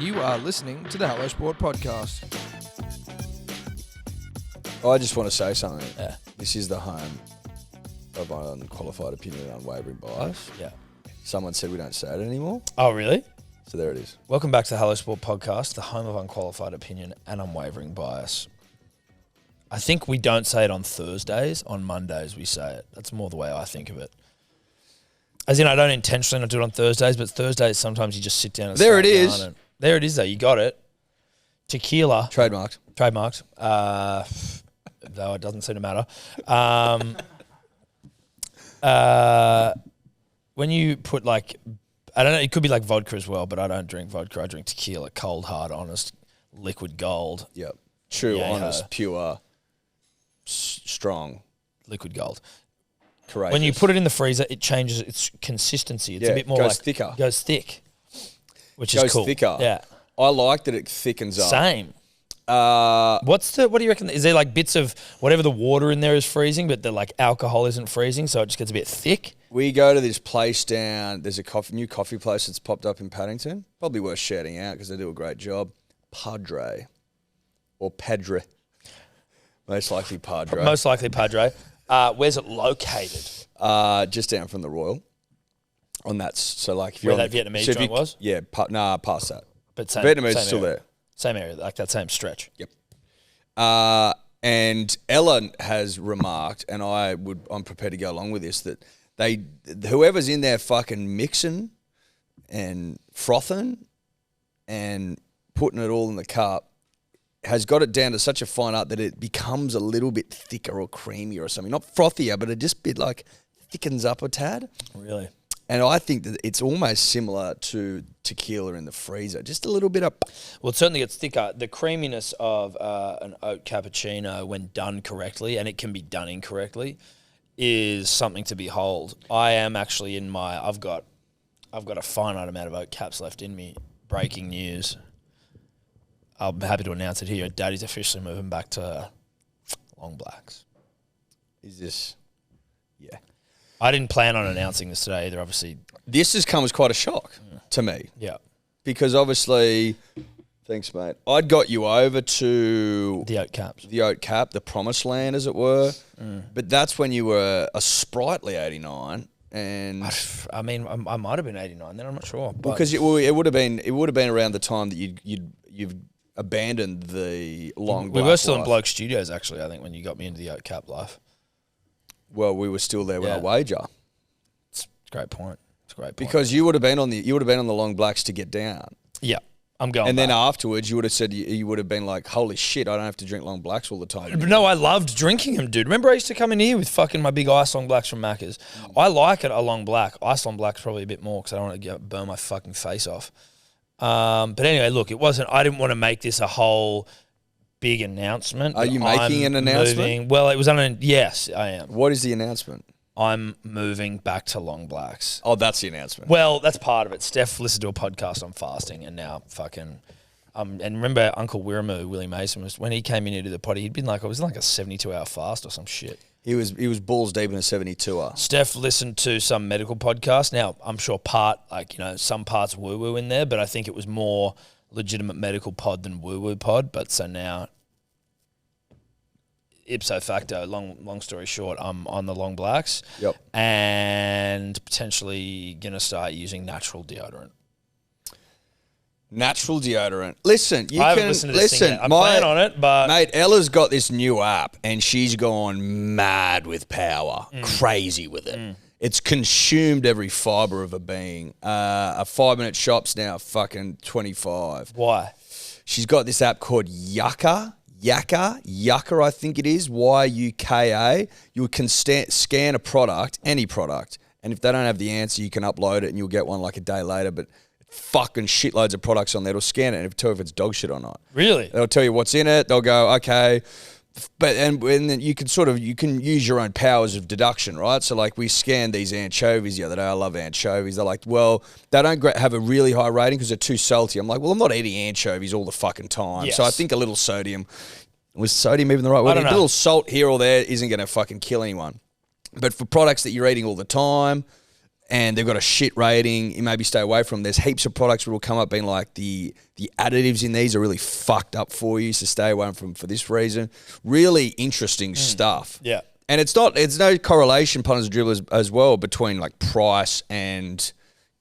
You are listening to the Hello Sport Podcast. I just want to say something. Yeah. This is the home of my unqualified opinion and unwavering bias. Yeah. Someone said we don't say it anymore, Oh, really? so there it is. Welcome back to the Hello Sport Podcast, the home of unqualified opinion and unwavering bias. I think we don't say it on Thursdays. On Mondays, we say it. That's more the way I think of it. As in, I don't intentionally not do it on Thursdays, but Thursdays, sometimes you just sit down and There start it is. yarning. There it is, though. You got it. Tequila. Trademarked. Trademarked. Though it doesn't seem to matter. When you put like, I don't know, it could be like vodka as well, but I don't drink vodka. I drink tequila, cold, hard, honest, liquid gold. Yep. True, Yeah, honest, pure, strong, Liquid gold. courageous. When you put it in the freezer, it changes its consistency. It's a bit more goes like thicker. Goes thick, which Goes is cool. thicker. Yeah, I like that it thickens up. same. Uh, What do you reckon? Is there like bits of whatever the water in there is freezing, but the like alcohol isn't freezing, so it just gets a bit thick? we go to this place down. There's a new coffee place that's popped up in Paddington. Probably worth shouting out because they do a great job. Padre. Or Padre. Most likely Padre. Most likely Padre. Where's it located? Just down from the Royal. On that, so like if Where you're that Vietnamese joint was? Yeah, past that. But same, Vietnamese same is still area. there. Same area, like that same stretch. Yep. And Ella has remarked, and I'm prepared to go along with this, that whoever's in there fucking mixing and frothing and putting it all in the cup has got it down to such a fine art that it becomes a little bit thicker or creamier or something. Not frothier, but it just bit like thickens up a tad. Really? And I think that it's almost similar to tequila in the freezer. Just a little bit of... Well, it certainly gets thicker. The creaminess of an oat cappuccino, when done correctly, and it can be done incorrectly, is something to behold. I am actually I've got a finite amount of oat caps left in me. Breaking news. I'm happy to announce it here. Daddy's officially moving back to long blacks. Is this... Yeah. I didn't plan on announcing this today either, obviously. This has come as quite a shock to me. Yeah. Because obviously... Thanks, mate. I'd got you over to... The oat caps. The oat cap, the promised land, as it were. But that's when you were a sprightly 89, and I mean, I might have been 89 then. I'm not sure. But because it would have been around the time that you've abandoned the long. we black were still in life. Bloke Studios actually. I think when you got me into the oat cap life. Well, we were still there with Yeah. a wager It's a great point. It's a great point. because you would have been on the long blacks to get down, yeah, I'm going. and then back. afterwards you would have said you would have been like, "Holy shit, I don't have to drink long blacks all the time." But no, I loved drinking them, dude. Remember I used to come in here with fucking my big ice long blacks from Macca's. I like it a long black. Ice long black's probably a bit more because I don't want to burn my fucking face off. But anyway, look, I didn't want to make this a whole big announcement. Are you but making I'm an announcement? It was yes, I am. What is the announcement? I'm moving back to long blacks. Oh, that's the announcement. Well, that's part of it. Steph listened to a podcast on fasting and now fucking... and remember Uncle Wiremu, Willie Mason, when he came in into the potty, he'd been like, I was in like a 72-hour fast or some shit. He was balls deep in a 72er. Steph listened to some medical podcast. Now, I'm sure some parts woo-woo in there, but I think it was more legitimate medical pod than woo-woo pod. But so now, ipso facto, long story short, I'm on the long blacks. Yep. And potentially going to start using natural deodorant. Natural deodorant. Listen, I haven't listened to this thing yet. I'm planning on it, but... Mate, Ella's got this new app, and she's gone mad with power. Crazy with it. It's consumed every fibre of her being. A 5-minute shop's now fucking 25. Why? She's got this app called Yucca, I think it is, Yuka. You can scan a product, any product, and if they don't have the answer, you can upload it, and you'll get one like a day later, but... fucking shitloads of products on there. It'll scan it and it'll tell if it's dog shit or not. Really? They'll tell you what's in it. They'll go, okay. But and then you can use your own powers of deduction, right? So like we scanned these anchovies the other day. I love anchovies. They're like, well, they don't have a really high rating because they're too salty. I'm like, well, I'm not eating anchovies all the fucking time. Yes. So I think a little sodium, was sodium even the right word? I don't A know. little salt here or there isn't going to fucking kill anyone. But for products that you're eating all the time, and they've got a shit rating, you maybe stay away from them. There's heaps of products that will come up being like the additives in these are really fucked up for you, so stay away from them for this reason. Really interesting stuff. Yeah. And it's no correlation, punters and dribblers, as well, between like price and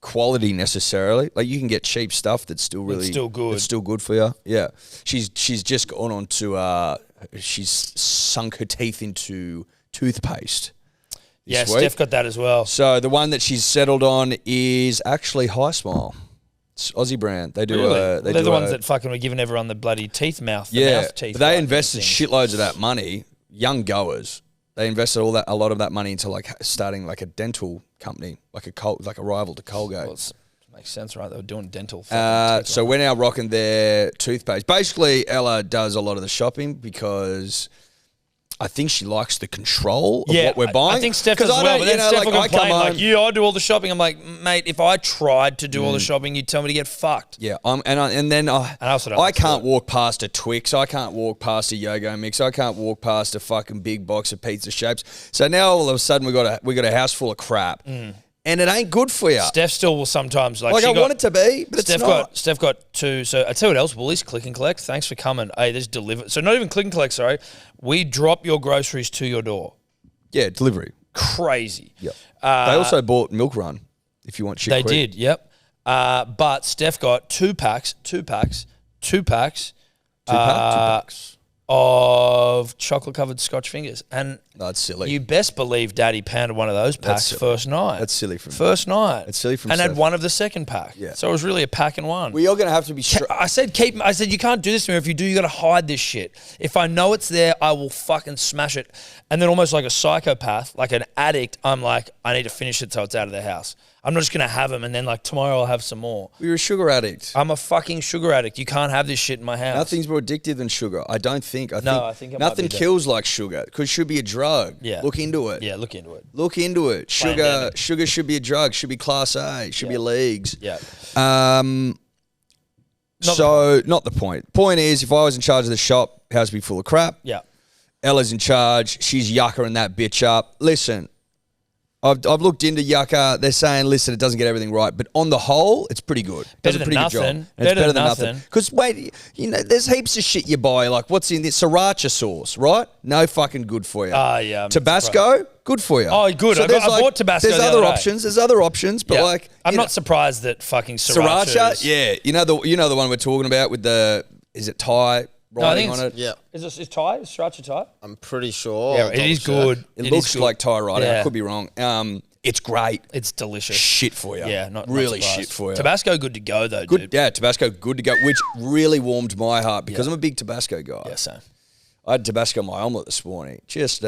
quality necessarily. Like you can get cheap stuff that's still really still good. It's still good for you. Yeah. She's just gone on to she's sunk her teeth into toothpaste. Yeah, week. Steph got that as well. So the one that she's settled on is actually High Smile. It's Aussie brand. They do. Really? They're the ones that that fucking were giving everyone the bloody teeth mouth. The yeah, mouth teeth. but they like invested things. shitloads of that money. Young goers. They invested a lot of that money into like starting like a dental company, like a rival to Colgate. Well, makes sense, right? They were doing dental. So we're now rocking their toothpaste. Basically, Ella does a lot of the shopping because I think she likes the control of what we're buying. I think Steph does as well, but then Steph will complain I do all the shopping. I'm like, mate, if I tried to do all the shopping, you'd tell me to get fucked. Yeah, I can't walk past a Twix. I can't walk past a Yogo Mix. I can't walk past a fucking big box of pizza shapes. So now all of a sudden we got a house full of crap. And it ain't good for you. Steph still will sometimes I want it to be, but Steph it's not. Steph got two. So I tell you what else, Woolies Click and Collect. Thanks for coming. Hey, there's deliver. So not even Click and Collect. Sorry, we drop your groceries to your door. Yeah, delivery. Crazy. Yep. They also bought Milk Run. If you want shit, they quick. did. Yep. But Steph got two packs of chocolate-covered Scotch fingers. And that's silly. You best believe Daddy pounded one of those packs first night. That's silly from first night. It's silly from and Steph. had one of the second pack. Yeah. So it was really a pack and one. We are going to have to be. I said you can't do this to me. If you do, you got to hide this shit. If I know it's there, I will fucking smash it. And then almost like a psychopath, like an addict, I'm like, I need to finish it so it's out of the house. I'm not just going to have them and then like tomorrow I'll have some more. You're a sugar addict. I'm a fucking sugar addict. You can't have this shit in my house. Nothing's more addictive than sugar. I don't think. I think it nothing might be kills like sugar because it should be a drug. Yeah. Look into it. Yeah, look into it. Look into it. Pandemic. Sugar should be a drug. Should be class A. Should be leagues. Yeah. Not the point. Point is, if I was in charge of the shop, it has to be full of crap. Yeah. Ella's in charge. She's yuckering that bitch up. Listen, I've looked into yucca. They're saying, listen, it doesn't get everything right, but on the whole, it's pretty good. It does a pretty good job. And it's better than nothing. Because wait, there's heaps of shit you buy. Like what's in this sriracha sauce, right? No fucking good for you. Yeah. Tabasco, good for you. Oh, good. I bought Tabasco. There's other options. There's other options, but I'm not surprised that fucking sriracha. Yeah, you know the one we're talking about with is it Thai? Writing on it. Yeah. Is Thai? Is sriracha Thai? I'm pretty sure. Yeah, it is good. It looks like Thai writing. Yeah. I could be wrong. It's great. It's delicious. Shit for you. Yeah, not really surprised. shit for you. Tabasco good to go though, Good, dude. yeah, Tabasco good to go, which really warmed my heart because I'm a big Tabasco guy. Yeah, same. I had Tabasco in my omelette this morning. Just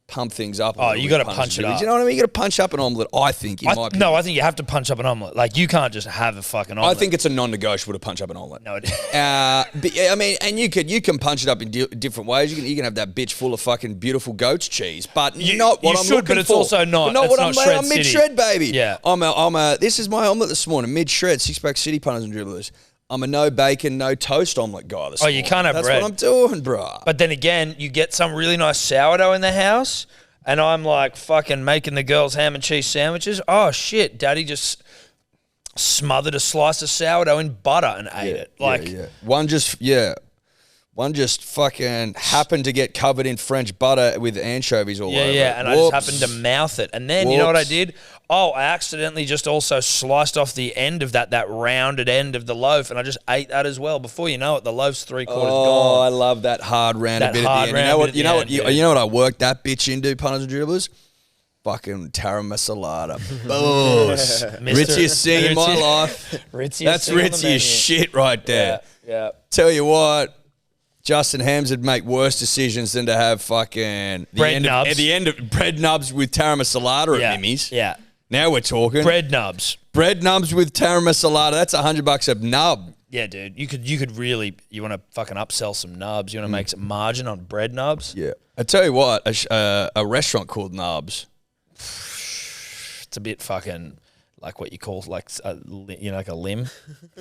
pump things up. Oh, you got to punch it up. You know what I mean? You got to punch up an omelette. I think I think you have to punch up an omelette. Like you can't just have a fucking omelette. I think it's a non-negotiable to punch up an omelette. No, but I mean, and you can punch it up in different ways. You can have that bitch full of fucking beautiful goat's cheese, but not what I'm looking for. But it's also not. But It's what not I'm Shred I'm City. mid-shred, baby. Yeah. This is my omelette this morning, mid-shred, 6-pack City punters and dribblers. I'm a no bacon, no toast omelette guy this morning. You can't have That's bread. That's what I'm doing, bruh. But then again, you get some really nice sourdough in the house, and I'm like fucking making the girls ham and cheese sandwiches. Oh shit, Daddy just smothered a slice of sourdough in butter and ate it. Like One just fucking happened to get covered in French butter with anchovies all over it. Yeah, and I just happened to mouth it. And then, you know what I did? I accidentally just also sliced off the end of that rounded end of the loaf, and I just ate that as well. Before you know it, the loaf's 3/4 gone. Oh, I love that hard rounded bit at the end. You know what I worked that bitch into, punters and dribblers? Fucking taramasalada. Boos. Ritziest thing in my life. That's ritzy as shit right there. Yeah. Tell you what, Justin Hams would make worse decisions than to have fucking at the end of bread nubs with taramasalada at Mimi's. Yeah. Now we're talking. Bread nubs. Bread nubs with taramasalada. That's $100 a nub. Yeah, dude. You could really, you want to fucking upsell some nubs. You want to make some margin on bread nubs. Yeah. I tell you what, a restaurant called Nubs. It's a bit fucking like what you call like a limb.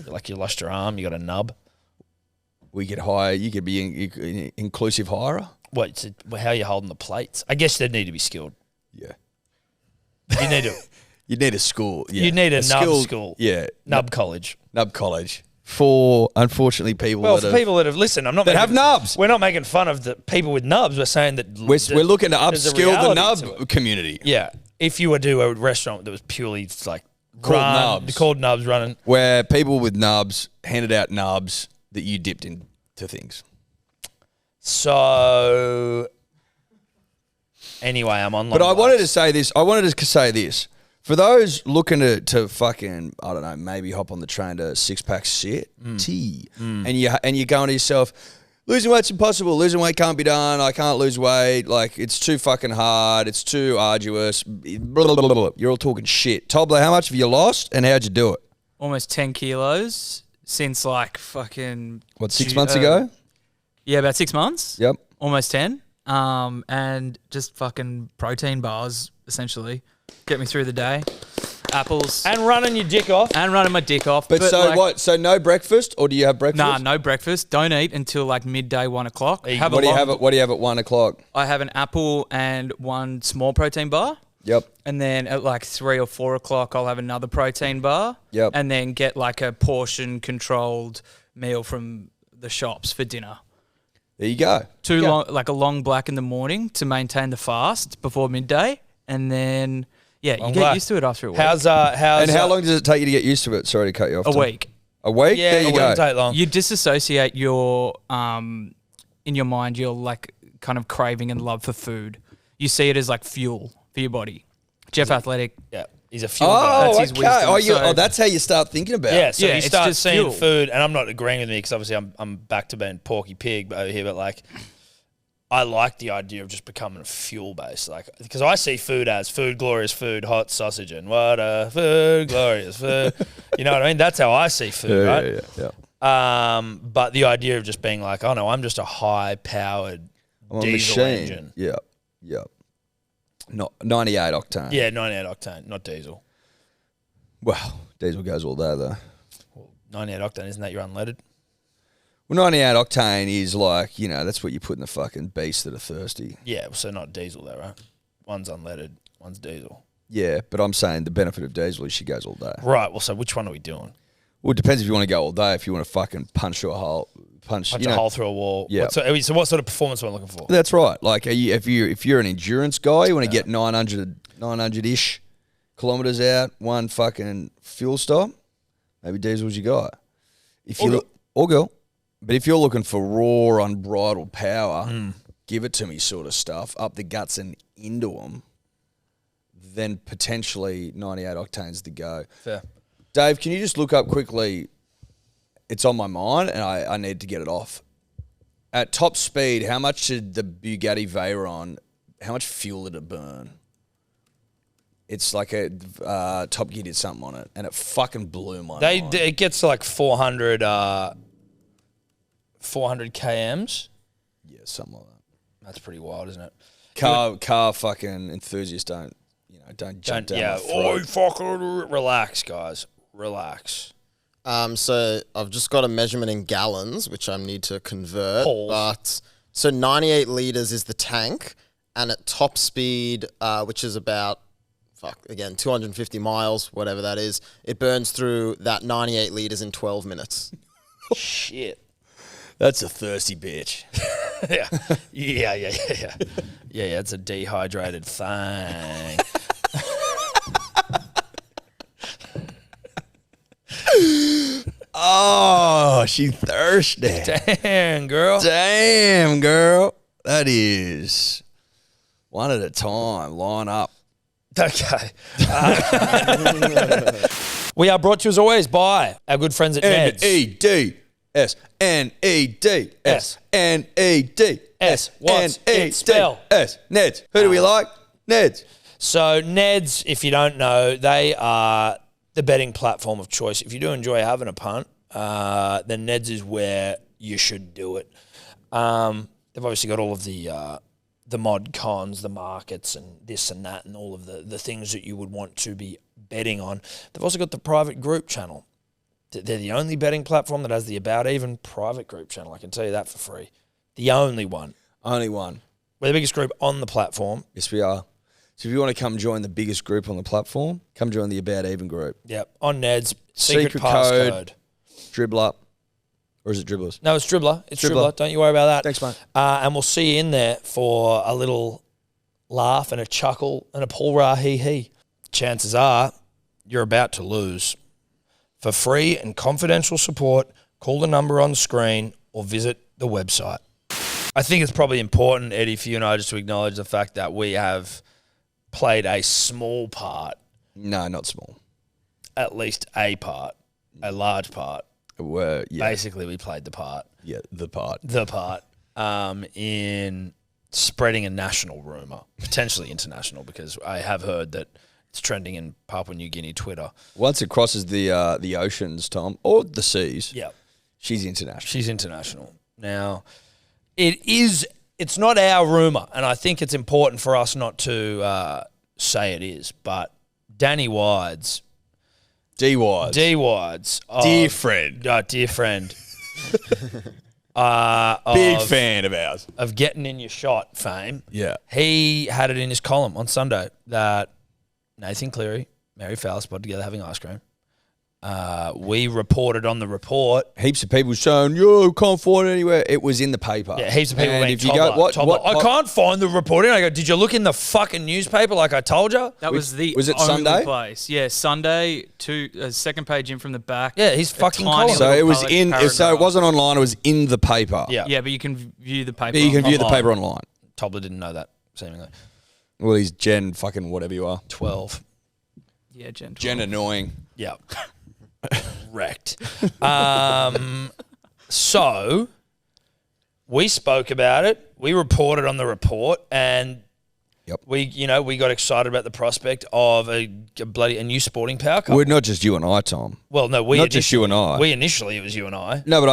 Like you lost your arm, you got a nub. We could hire. You could be inclusive hirer. What? How are you holding the plates? I guess they need to be skilled. Yeah. You need to. You'd need a school. Yeah. You'd need a nub school. Yeah. Nub college. Nub college. For, unfortunately, people Well, for people that have listened, I'm not that have nubs. We're not making fun of the people with nubs. We're saying that we're looking to there's a upskill the reality to nub it. community. Yeah. If you were to do a restaurant that was purely like Called nubs running. Where people with nubs handed out nubs that you dipped into things. So anyway, I'm on. But I wanted to say this. For those looking to fucking, I don't know, maybe hop on the train to six-pack shit, and you're going to yourself, losing weight's impossible. Losing weight can't be done. I can't lose weight. Like, it's too fucking hard. It's too arduous. Blah, blah, blah, blah. You're all talking shit. Tobler, how much have you lost and how'd you do it? Almost 10 kilos since like fucking... What, 6 months ago? Yeah, about 6 months. Yep. Almost 10. And just fucking protein bars, essentially. Get me through the day. Apples. And running your dick off. And running my dick off. But so like, what? So no breakfast, or do you have breakfast? Nah, no breakfast. Don't eat until like midday, 1 o'clock. What do you have at 1 o'clock? I have an apple and one small protein bar. Yep. And then at like 3 or 4 o'clock, I'll have another protein bar. Yep. And then get like a portion controlled meal from the shops for dinner. There you go. Like a long black in the morning to maintain the fast before midday, and then you get used to it after a week. And how long does it take you to get used to it? Sorry to cut you off. A week. A week? Yeah, there you it go. wouldn't take long. You disassociate your in your mind your like kind of craving and love for food. You see it as like fuel for your body. Jeff Athletic. Yeah. He's a fuel guy. That's his wisdom. That's how you start thinking about it. So you it's start just seeing fuel. food, and I'm not agreeing with me because obviously I'm back to being Porky Pig over here, but like I like the idea of just becoming fuel based, like because I see food as food, glorious food, hot sausage, and what a food, glorious food. You know what I mean? That's how I see food, right? Yeah. But the idea of just being like, oh no, I'm just a high powered diesel engine. Yeah. Not 98 octane. Yeah, 98 octane, not diesel. Well, diesel goes all day though. Well, 98 octane, isn't that your unleaded? Well, 98 octane is like, that's what you put in the fucking beasts that are thirsty. Yeah, so not diesel though, right? One's unleaded, one's diesel. Yeah, but I'm saying the benefit of diesel is she goes all day. Right, well, so which one are we doing? Well, it depends if you want to go all day, if you want to fucking punch through a hole. Punch a hole through a wall. Yeah. So what sort of performance am I looking for? That's right. Like, if you're an endurance guy, you want to get 900-ish kilometers out, one fucking fuel stop, maybe diesel's your guy. Or girl. But if you're looking for raw, unbridled power, give it to me sort of stuff, up the guts and into them, then potentially 98 octane's the go. Fair. Dave, can you just look up quickly? It's on my mind, and I need to get it off. At top speed, how much did the Bugatti Veyron, how much fuel did it burn? It's like a Top Gear did something on it, and it fucking blew my mind. It gets to like 400 kms. Yeah, something like that. That's pretty wild, isn't it? Car fucking enthusiasts don't jump down my throat. Fucking relax, guys. Relax. So I've just got a measurement in gallons, which I need to convert. Balls. But so 98 litres is the tank, and at top speed, which is about 250 miles, whatever that is, it burns through that 98 litres in 12 minutes. Shit. That's a thirsty bitch. Yeah. Yeah, it's a dehydrated thing. Oh, she thirsty. Damn, girl. That is one at a time. Line up. Okay. We are brought to you as always by our good friends at Ned's. N-E-D-S. N-E-D-S. N-E-D-S. What's it spell? N-E-D-S. Ned's. Who do we like? Ned's. So Ned's, if you don't know, they are the betting platform of choice. If you do enjoy having a punt, then Ned's is where you should do it. They've obviously got all of the mod cons, the markets, and this and that, and all of the things that you would want to be betting on. They've also got the private group channel. They're the only betting platform that has the About Even private group channel. I can tell you that for free. The only one. Only one. We're the biggest group on the platform. Yes, we are. So if you want to come join the biggest group on the platform, come join the About Even group. Yep. On Ned's secret passcode. Dribbler. Or is it Dribblers? No, it's Dribbler. It's Dribbler. Don't you worry about that. Thanks, mate. And we'll see you in there for a little laugh and a chuckle and a Paul Ra hee. Chances are you're about to lose. For free and confidential support, call the number on screen or visit the website. I think it's probably important, Eddie, for you and I just to acknowledge the fact that we have played a small part. No, not small. At least a part. A large part. Basically, we played the part. Yeah, the part. In spreading a national rumour, potentially international, because I have heard that it's trending in Papua New Guinea Twitter. Once it crosses the oceans, Tom, or the seas, she's international. She's international. Now, it's not our rumour, and I think it's important for us not to say it is, but Danny Wides... D Wides. Dear friend. Dear friend. Big fan of ours. Of getting in your shot fame. Yeah. He had it in his column on Sunday that Nathan Cleary, Mary Fowler spotted together having ice cream. We reported on the report. Heaps of people saying, yo, can't find it anywhere. It was in the paper. Yeah, heaps of people and went, if you go, what, I can't find the reporting. I go, did you look in the fucking newspaper like I told you? That was the was it only Sunday? place. Yeah, Sunday, second page in from the back. Yeah, he's fucking column. So it was in. So it wasn't online. It was in the paper. Yeah, but you can view the paper. Yeah, you can view the online. paper online. Tobler didn't know that, seemingly. Well, he's Jen fucking whatever you are. 12. Yeah, Jen. 12. Jen annoying. Yeah. Wrecked. So we spoke about it. We reported on the report, and we got excited about the prospect of a new sporting power couple. Well, not just you and I, Tom. Well, no, not just you and I. Initially it was you and I. No, but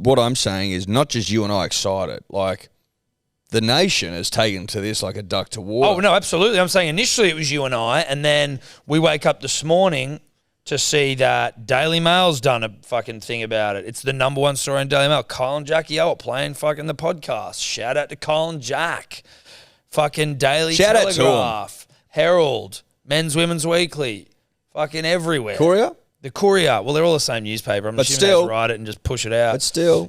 what I'm saying is not just you and I excited. Like the nation has taken to this like a duck to water. Oh no, absolutely. I'm saying initially it was you and I, and then we wake up this morning to see that Daily Mail's done a fucking thing about it. It's the number one story in Daily Mail. Kyle and Jackie O are playing fucking the podcast. Shout out to Kyle and Jack. Fucking Daily Shout out to Telegraph, Herald, Men's Women's Weekly, fucking everywhere. Courier? The Courier. Well, they're all the same newspaper. I'm assuming they just write it and just push it out.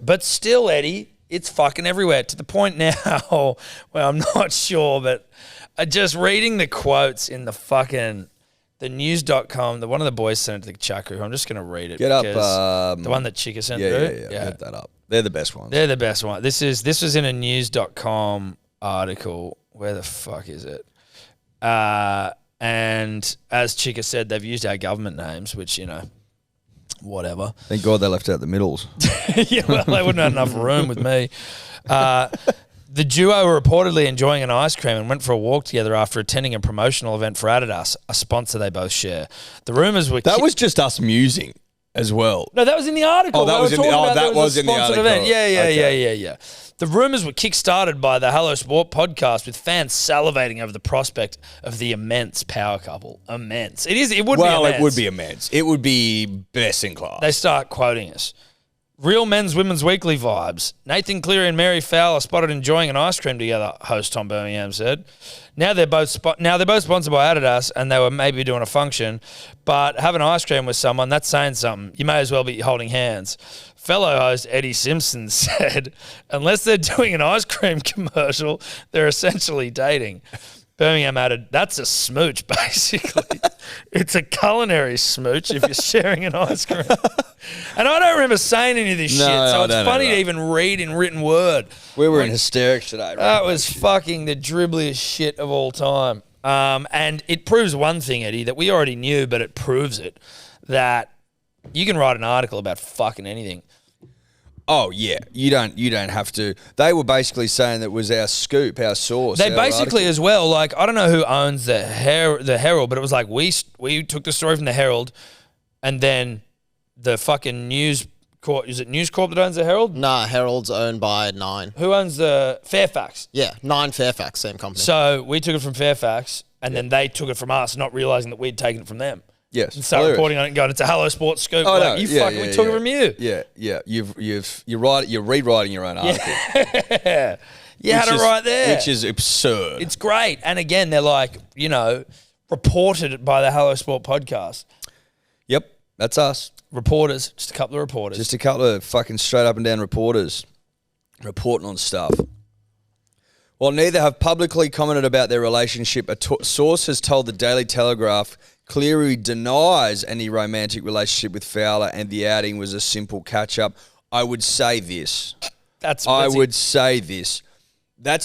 But still, Eddie, it's fucking everywhere to the point now where I'm not sure, but just reading the quotes in the fucking... The news.com, one of the boys sent it to the chat group. I'm just going to read it. Get up. The one that Chica sent through. Yeah. Get that up. They're the best ones. They're the best one. This was in a news.com article. Where the fuck is it? And as Chica said, they've used our government names, which, whatever. Thank God they left out the middles. Yeah, well, they wouldn't have enough room with me. The duo were reportedly enjoying an ice cream and went for a walk together after attending a promotional event for Adidas, a sponsor they both share. The rumours were... That was just us musing as well. No, that was in the article. Oh, that was in the article. Yeah. The rumours were kick-started by the Hello Sport podcast with fans salivating over the prospect of the immense power couple. Immense. It would be immense. Well, it would be immense. It would be best in class. They start quoting us. Real Men's Women's Weekly vibes. Nathan Cleary and Mary Fowler spotted enjoying an ice cream together, host Tom Birmingham said. Now they're both sponsored by Adidas and they were maybe doing a function, but having ice cream with someone, that's saying something. You may as well be holding hands. Fellow host Eddie Simpson said, unless they're doing an ice cream commercial, they're essentially dating. Birmingham added, that's a smooch, basically. It's a culinary smooch if you're sharing an ice cream. And I don't remember saying any of this shit, so it's funny to even read in written word. We were in hysterics today. Right? That was fucking the dribbliest shit of all time. And it proves one thing, Eddie, that we already knew, but it proves it, that you can write an article about fucking anything. Oh yeah, you don't have to. They were basically saying that was our scoop, our source. They basically as well. Like I don't know who owns the Herald, but it was like we took the story from the Herald, and then the fucking News Corp. Is it News Corp that owns the Herald? Nah, Herald's owned by Nine. Who owns the Fairfax? Yeah, Nine Fairfax, same company. So we took it from Fairfax, and then they took it from us, not realizing that we'd taken it from them. Yes. And start reporting on it and going, it's a Hello Sports scoop. Oh, like, no. We took it from you. Yeah. You're rewriting your own article. Yeah. You had it right there. Which is absurd. It's great. And again, they're like, reported by the Hello Sport podcast. Yep, that's us. Reporters, just a couple of reporters. Just a couple of fucking straight up and down reporters reporting on stuff. While neither have publicly commented about their relationship, a source has told the Daily Telegraph Cleary denies any romantic relationship with Fowler and the outing was a simple catch-up. I would say this. That's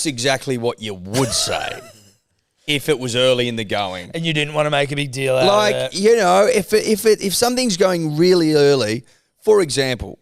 exactly what you would say if it was early in the going. And you didn't want to make a big deal out of it. If something's going really early, for example,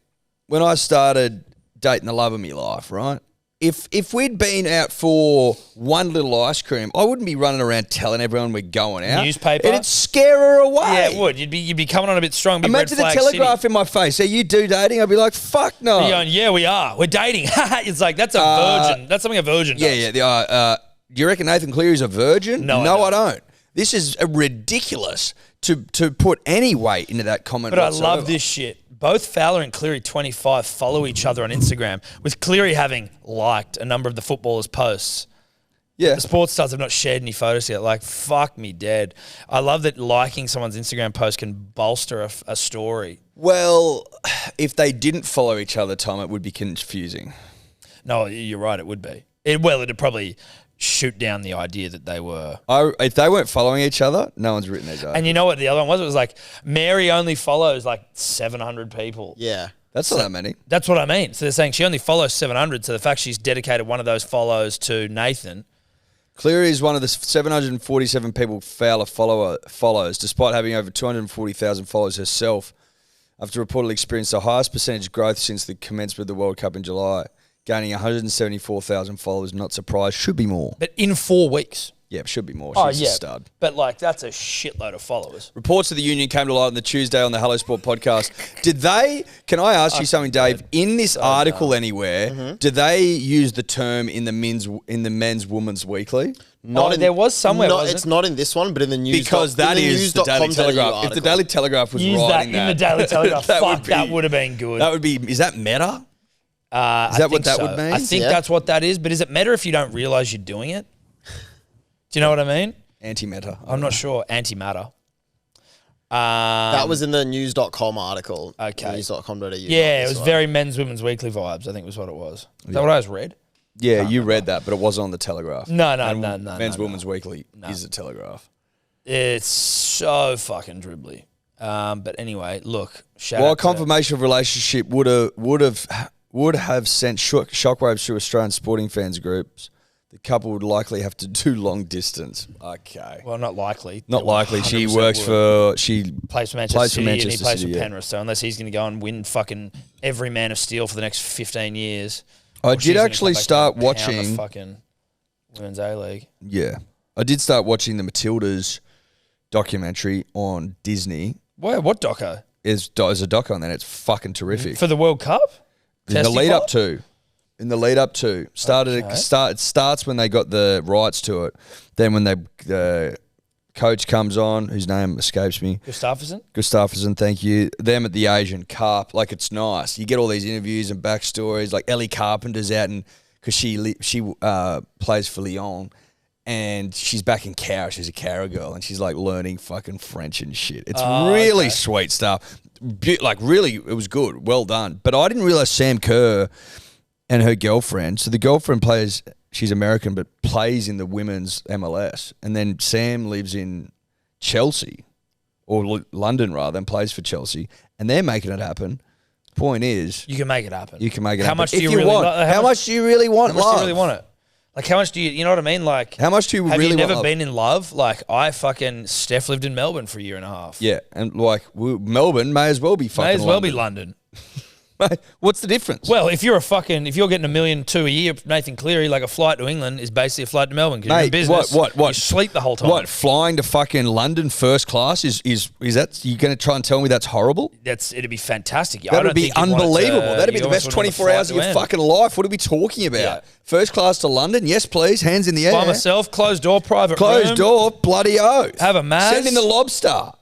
when I started dating the love of my life, right? If we'd been out for one little ice cream, I wouldn't be running around telling everyone we're going out. Newspaper? It'd scare her away. Yeah, it would. You'd be coming on a bit strong. Imagine the Telegraph in my face. Are you do dating? I'd be like, fuck no. You're going, yeah, we are. We're dating. It's like, that's a virgin. That's something a virgin does. Yeah. Do you reckon Nathan Cleary's a virgin? No, I don't. This is ridiculous to put any weight into that comment whatsoever. I love this shit. Both Fowler and Cleary, 25, follow each other on Instagram, with Cleary having liked a number of the footballers' posts. Yeah. The sports stars have not shared any photos yet. Like, fuck me dead. I love that liking someone's Instagram post can bolster a story. Well, if they didn't follow each other, Tom, it would be confusing. No, you're right, it would be. It'd probably shoot down the idea that they were. If they weren't following each other, no one's written these. And you know what the other one was? It was like Mary only follows like 700 people. Yeah. That's not that many. That's what I mean. So they're saying she only follows 700. So the fact she's dedicated one of those follows to Nathan. Cleary is one of the 747 people Fowler follows, despite having over 240,000 followers herself, after reportedly experienced the highest percentage growth since the commencement of the World Cup in July. Gaining 174,000 followers, not surprised. Should be more. But in 4 weeks. Yeah, should be more. She's a stud. But like, that's a shitload of followers. Reports of the union came to light on the Tuesday on the Hello Sport podcast. Can I ask you something, Dave? In this article anywhere, do they use the term in the men's woman's weekly? There was somewhere. It's not in this one, but in the news. Because that is the Daily Telegraph. If the Daily Telegraph was writing that in the Daily Telegraph, that would have been good. That would be. Is that meta? Is that what that would mean? I think that's what that is. But is it meta if you don't realise you're doing it? Do you know what I mean? Anti-meta. I'm not sure. Antimatter. That was in the news.com article. Okay. News.com.au. Yeah, it was very Men's Women's Weekly vibes, I think was what it was. Is that what I just read? Yeah, you read that, but it wasn't on the Telegraph. No. Men's Women's Weekly is the Telegraph. It's so fucking dribbly. But anyway, look. While confirmation of relationship would have sent shockwaves through Australian sporting fans groups, the couple would likely have to do long distance. Okay. Well, not likely. Not likely. She plays for Manchester City and he plays for yeah. Penrith. So unless he's going to go and win fucking every Man of Steel for the next 15 years. I did actually start watching fucking Women's A-League. Yeah. I did start watching the Matildas documentary on Disney. What doco? There's a doco on that. It's fucking terrific. For the World Cup? In the lead up to. It starts when they got the rights to it. Then when the coach comes on, whose name escapes me. Gustafsson, thank you. Them at the Asian Cup. Like, it's nice. You get all these interviews and backstories. Like, Ellie Carpenter's out because she plays for Lyon. And she's back in Cara. She's a Cara girl. And she's like learning fucking French and shit. It's really sweet stuff. Really, it was good. Well done. But I didn't realize Sam Kerr and her girlfriend. So the girlfriend she's American, but plays in the women's MLS. And then Sam lives in Chelsea, or London rather, and plays for Chelsea. And they're making it happen. Point is, you can make it happen. How much do you really want? How much do you really want love? How much do you really want it? Like, how much do you know what I mean? Like, how much do you really want? Have you never been in love? Like, Steph lived in Melbourne for a year and a half. Yeah, and Melbourne may as well be fucking May as well be London. What's the difference? Well, if you're getting $1.2 million a year, Nathan Cleary, like a flight to England is basically a flight to Melbourne because you're in business. What? You sleep the whole time. What? Flying to fucking London first class is that? You going to try and tell me that's horrible? It'd be fantastic. That would be unbelievable. That'd be the best 24 hours of your fucking life. What are we talking about? Yeah. First class to London? Yes, please. Hands in the air. By myself, closed door, private room. Closed door, bloody oath. Have a Maz. Send in the lobster.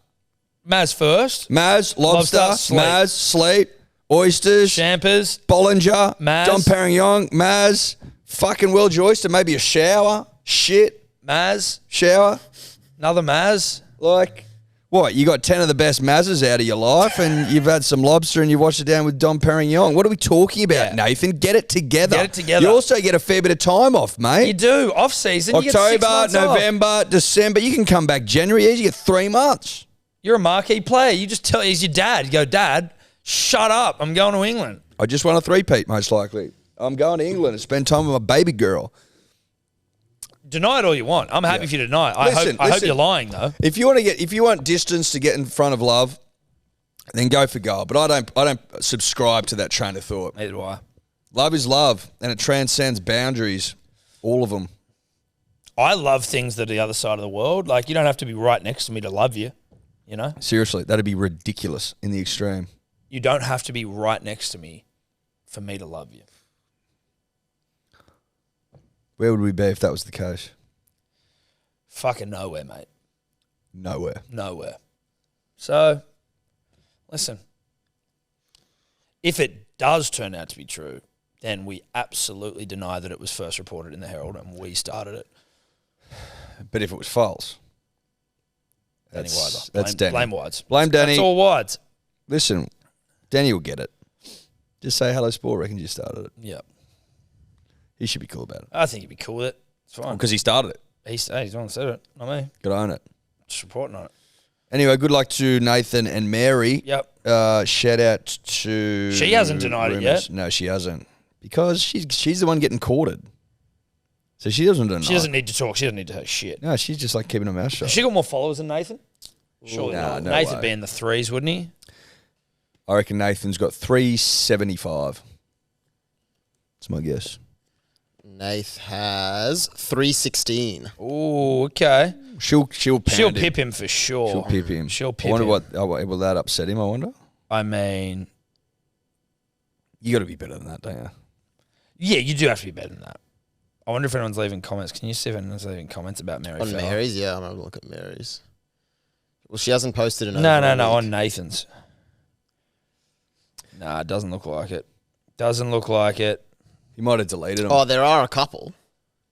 Maz first. Maz, lobster, sleep. Maz, sleep. Oysters, Champers, Bollinger, Maz, Dom Perignon, Maz, Fucking Welsh oyster, maybe a shower, shit, Maz, shower. another Maz. Like, what? You got 10 of the best Mazzes out of your life and you've had some lobster and you washed it down with Dom Perignon. What are we talking about, Yeah. Nathan? Get it together. Get it together. You also get a fair bit of time off, mate. You do. Off season. You get 6 October, months off. November, December. You can come back January. You get 3 months. You're a marquee player. You just tell he's your dad. You go, Dad, shut up. I'm going to England. I just won a three-peat, most likely. I'm going to England and spend time with my baby girl. Deny it all you want. I'm happy for you to deny it. I hope Listen. you're lying though. If you want distance to get in front of love, then go for gold. But I don't subscribe to that train of thought. Neither do I. Love is love, and it transcends boundaries, all of them. I love things that are the other side of the world. Like, you don't have to be right next to me to love you, you know? Seriously, that'd be ridiculous in the extreme. You don't have to be right next to me for me to love you. Where would we be if that was the case? Fucking nowhere, mate. Nowhere. Nowhere. So, listen. If it does turn out to be true, then we absolutely deny that it was first reported in the Herald and we started it. But if it was false, Danny Wider. that's Danny. Blame Wides. Blame Danny. That's all Wides. Listen, Danny will get it. Just say hello, sport. Reckons you started it. Yep. He should be cool about it I think he'd be cool with it. It's fine. because he started it. He's the one that said it, not me. Got to own it. Just reporting on it. Anyway, good luck to Nathan and Mary. Yep. Shout out to. She hasn't denied it yet. No, she hasn't, because she's the one getting courted. So she doesn't deny. She doesn't need to talk. She doesn't need to say shit. No, she's just like keeping her mouth shut. Has she got more followers than Nathan? Surely Nah, not. no Nathan way. would be in the threes, wouldn't he? I reckon Nathan's got 375. That's my guess. Nath has 316. Oh, okay. She'll pound She'll him. pip him for sure. She'll pip him. She'll I pip wonder him. what will that upset him. I wonder. I mean, You got to be better than that, don't you? yeah, you do have to be better than that. I wonder if anyone's leaving comments. Can you see if anyone's leaving comments about Mary On Fowler? Mary's? Yeah, I'm going to look at Mary's. Well, she hasn't posted in No, over a week. on Nathan's. Nah, it doesn't look like it. Doesn't look like it. He might have deleted him. Oh, there are a couple.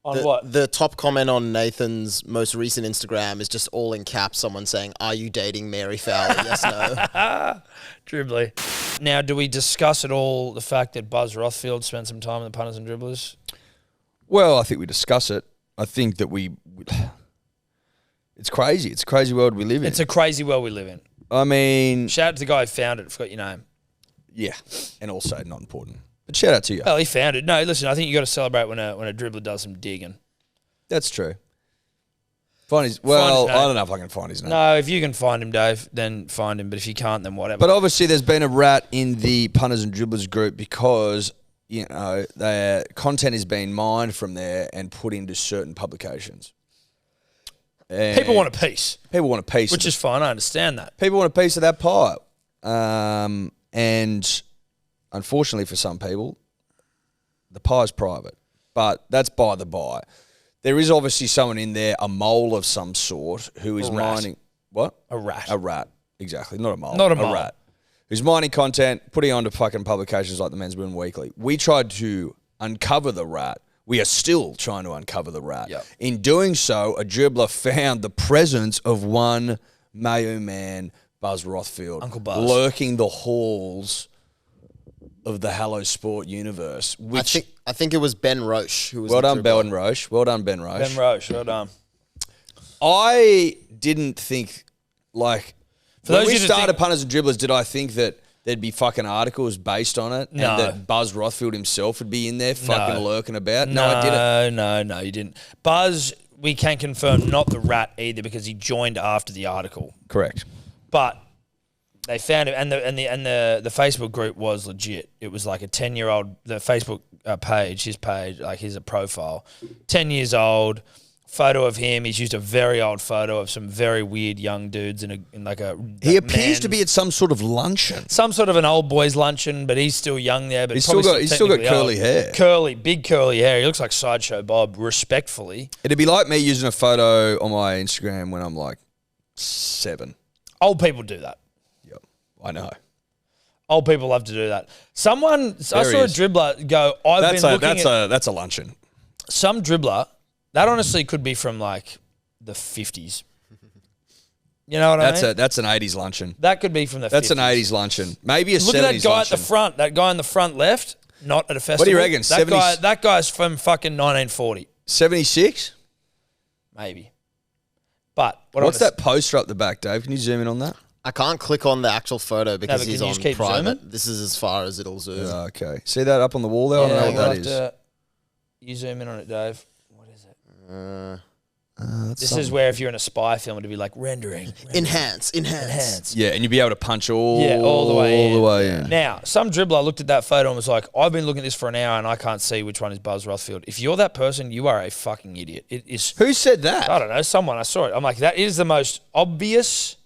On what? The top comment on Nathan's most recent Instagram is just all in caps, someone saying, "Are you dating Mary Fowler?" Yes, no. Dribbly. Now, do we discuss at all the fact that Buzz Rothfield spent some time in the punters and dribblers? Well, I think we discuss it. I think that it's crazy. It's a crazy world we live in. It's a crazy world we live in. I mean, Shout out to the guy who found it. I forgot your name. yeah, and also not important. But shout out to you. Well, he found it. No, listen, I think you got to celebrate when a dribbler does some digging. That's true. Find his. Well, name. I don't know if I can find his name. No, if you can find him, Dave, then find him. But if you can't, then whatever. But obviously, there's been a rat in the punters and dribblers group because their content is being mined from there and put into certain publications. And people want a piece, People want a piece, which is fine. I understand that. people want a piece of that pie. And unfortunately for some people, the pie's private. But that's by the by. There is obviously someone in there, a mole of some sort, who is A rat. mining. What? A rat. A rat. Exactly. Not a mole. Not a mole. rat. Who's mining content, putting it onto fucking publications like the Men's Women Weekly. We tried to uncover the rat. We are still trying to uncover the rat. Yep. In doing so, a dribbler found the presence of one Mayo man, Buzz Rothfield, Uncle Buzz, lurking the halls of the Hello Sport universe. Which I think it was Ben Roche who was well the done, dribbler. Ben Roche. Well done, Ben Roche. Ben Roche, well done. I didn't think, like, For when those we of you that started think- Punters and Dribblers, did I think that there'd be fucking articles based on it No. and that Buzz Rothfield himself would be in there fucking lurking about? No, I didn't. No, you didn't. Buzz, we can confirm, not the rat either, because he joined after the article. Correct. But they found it, and the Facebook group was legit. It was like a 10-year-old. The Facebook page, his page, like his profile, 10 years old. Photo of him. He's used a very old photo of some very weird young dudes in like a. He appears to be at some sort of luncheon. some sort of an old boys luncheon, but he's still young there. But He's still got technically curly old. hair. Big curly hair. He looks like Sideshow Bob. Respectfully, It'd be like me using a photo on my Instagram when I'm like 7. old people do that. Yep, I know. Old people love to do that. I saw he a is. dribbler go. I've been looking at. That's a luncheon. some dribbler, that honestly could be from like the 50s. You know what I mean? That's an 80s luncheon. That could be from the 50s. That's an 80s luncheon. Maybe a 70s Look at that guy luncheon. at the front. That guy in the front left, not at a festival. What do you reckon? That guy's from fucking 1940. 76? Maybe. But what's that poster up the back, Dave? Can you zoom in on that? I can't click on the actual photo because but he's can you on just keep private. zooming? This is as far as it'll zoom. Okay. See that up on the wall there? I don't know what that is. You zoom in on it, Dave. What is it? This something. is where if you're in a spy film, it'd be like rendering. Enhance. Yeah, and you'd be able to punch all the way in. Now, some dribbler looked at that photo and was like, I've been looking at this for an hour and I can't see which one is Buzz Rothfield. If you're that person, you are a fucking idiot. It is. Who said that? I don't know. Someone. I saw it. I'm like, that is the most obvious.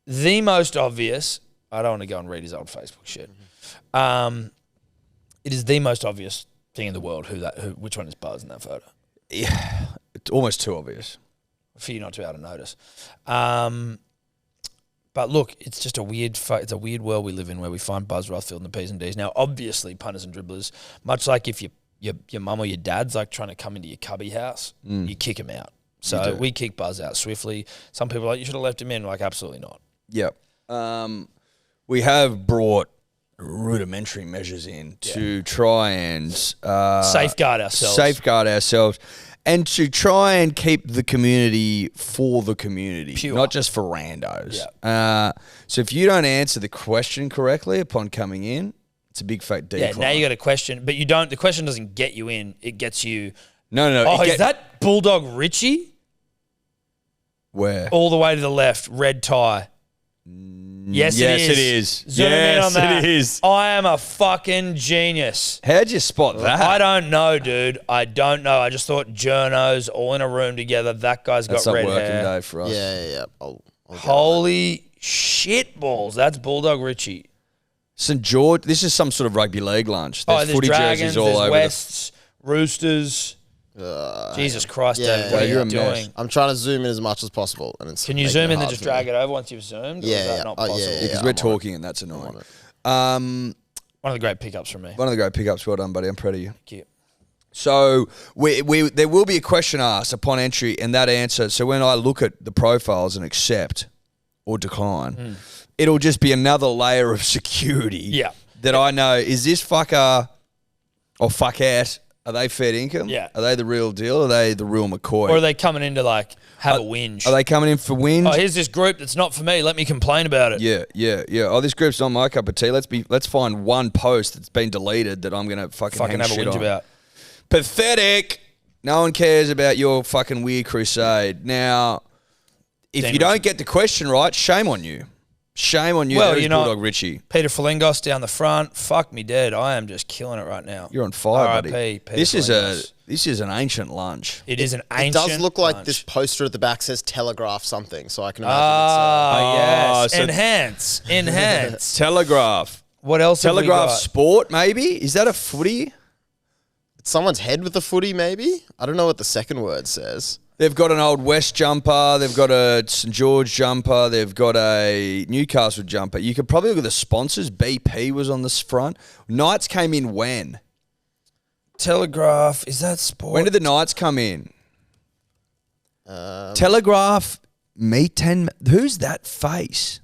The most obvious. I don't want to go and read his old Facebook shit. It is the most obvious thing in the world which one is Buzz in that photo. Yeah, it's almost too obvious. For you not to be able to notice. But look, it's just a weird world we live in where we find Buzz Rothfield in the P's and D's. Now, obviously, punters and dribblers, much like if your mum or your dad's like trying to come into your cubby house, you kick him out. So we kick Buzz out swiftly. Some people are like, you should have left him in. Like, absolutely not. Yep. We have brought rudimentary measures in to try and safeguard ourselves. And to try and keep the community for the community, Pure. not just for randos. Yeah. So if you don't answer the question correctly upon coming in, it's a big fat decline. Yeah, now you got a question, but you don't. The question doesn't get you in; it gets you. No. Oh, is that Bulldog Richie? Where? All the way to the left, red tie. Yes, it is. Zoom in on that. It is. I am a fucking genius. How'd you spot that? I don't know, dude. I don't know. I just thought journos all in a room together. That guy's got That's a red working hair. day for us. Yeah. I'll Holy shit balls. That's Bulldog Richie. St. George, this is some sort of rugby league lunch. There's footy Dragons, jerseys all there's over. Wests, Roosters. Jesus Christ, yeah, David, what are you're you a mess. doing? I'm trying to zoom in as much as possible. And it's Can you making zoom it in and hard just for me. drag it over once you've zoomed? Or is that not possible? Because I'm we're on talking and that's annoying. One of the great pickups from me. One of the great pickups. Well done, buddy. I'm proud of you. Thank you. So there will be a question asked upon entry and that answer. So when I look at the profiles and accept or decline, it'll just be another layer of security. Yeah. That I know, is this fucker or fuckette, are they fair income? Yeah. Are they the real deal? Are they the real McCoy? Or are they coming in to like have a whinge? Are they coming in for whinge? Oh, here's this group that's not for me. Let me complain about it. Yeah. Oh, this group's not my cup of tea. Let's find one post that's been deleted that I'm gonna fucking hang have a shit whinge on. about. Pathetic. No one cares about your fucking weird crusade. Now, if you don't get the question right, shame on you. Shame on you. Well, There's you know, Bulldog Richie. Peter Falingos down the front. Fuck me dead. I am just killing it right now. You're on fire, R.I.P. buddy. Peter This Falingos. is an ancient lunch. It is an It ancient does look like lunch. this poster at the back says Telegraph something, so I can imagine Yes. so- Enhance. Telegraph. What else have we Telegraph got? Sport, maybe? Is that a footy? it's someone's head with a footy, maybe? I don't know what the second word says. They've got an old West jumper. They've got a St. George jumper. They've got a Newcastle jumper. You could probably look at the sponsors. BP was on this front. Knights came in when? Telegraph. Is that sport? When did the Knights come in? Telegraph, me 10. Who's that face?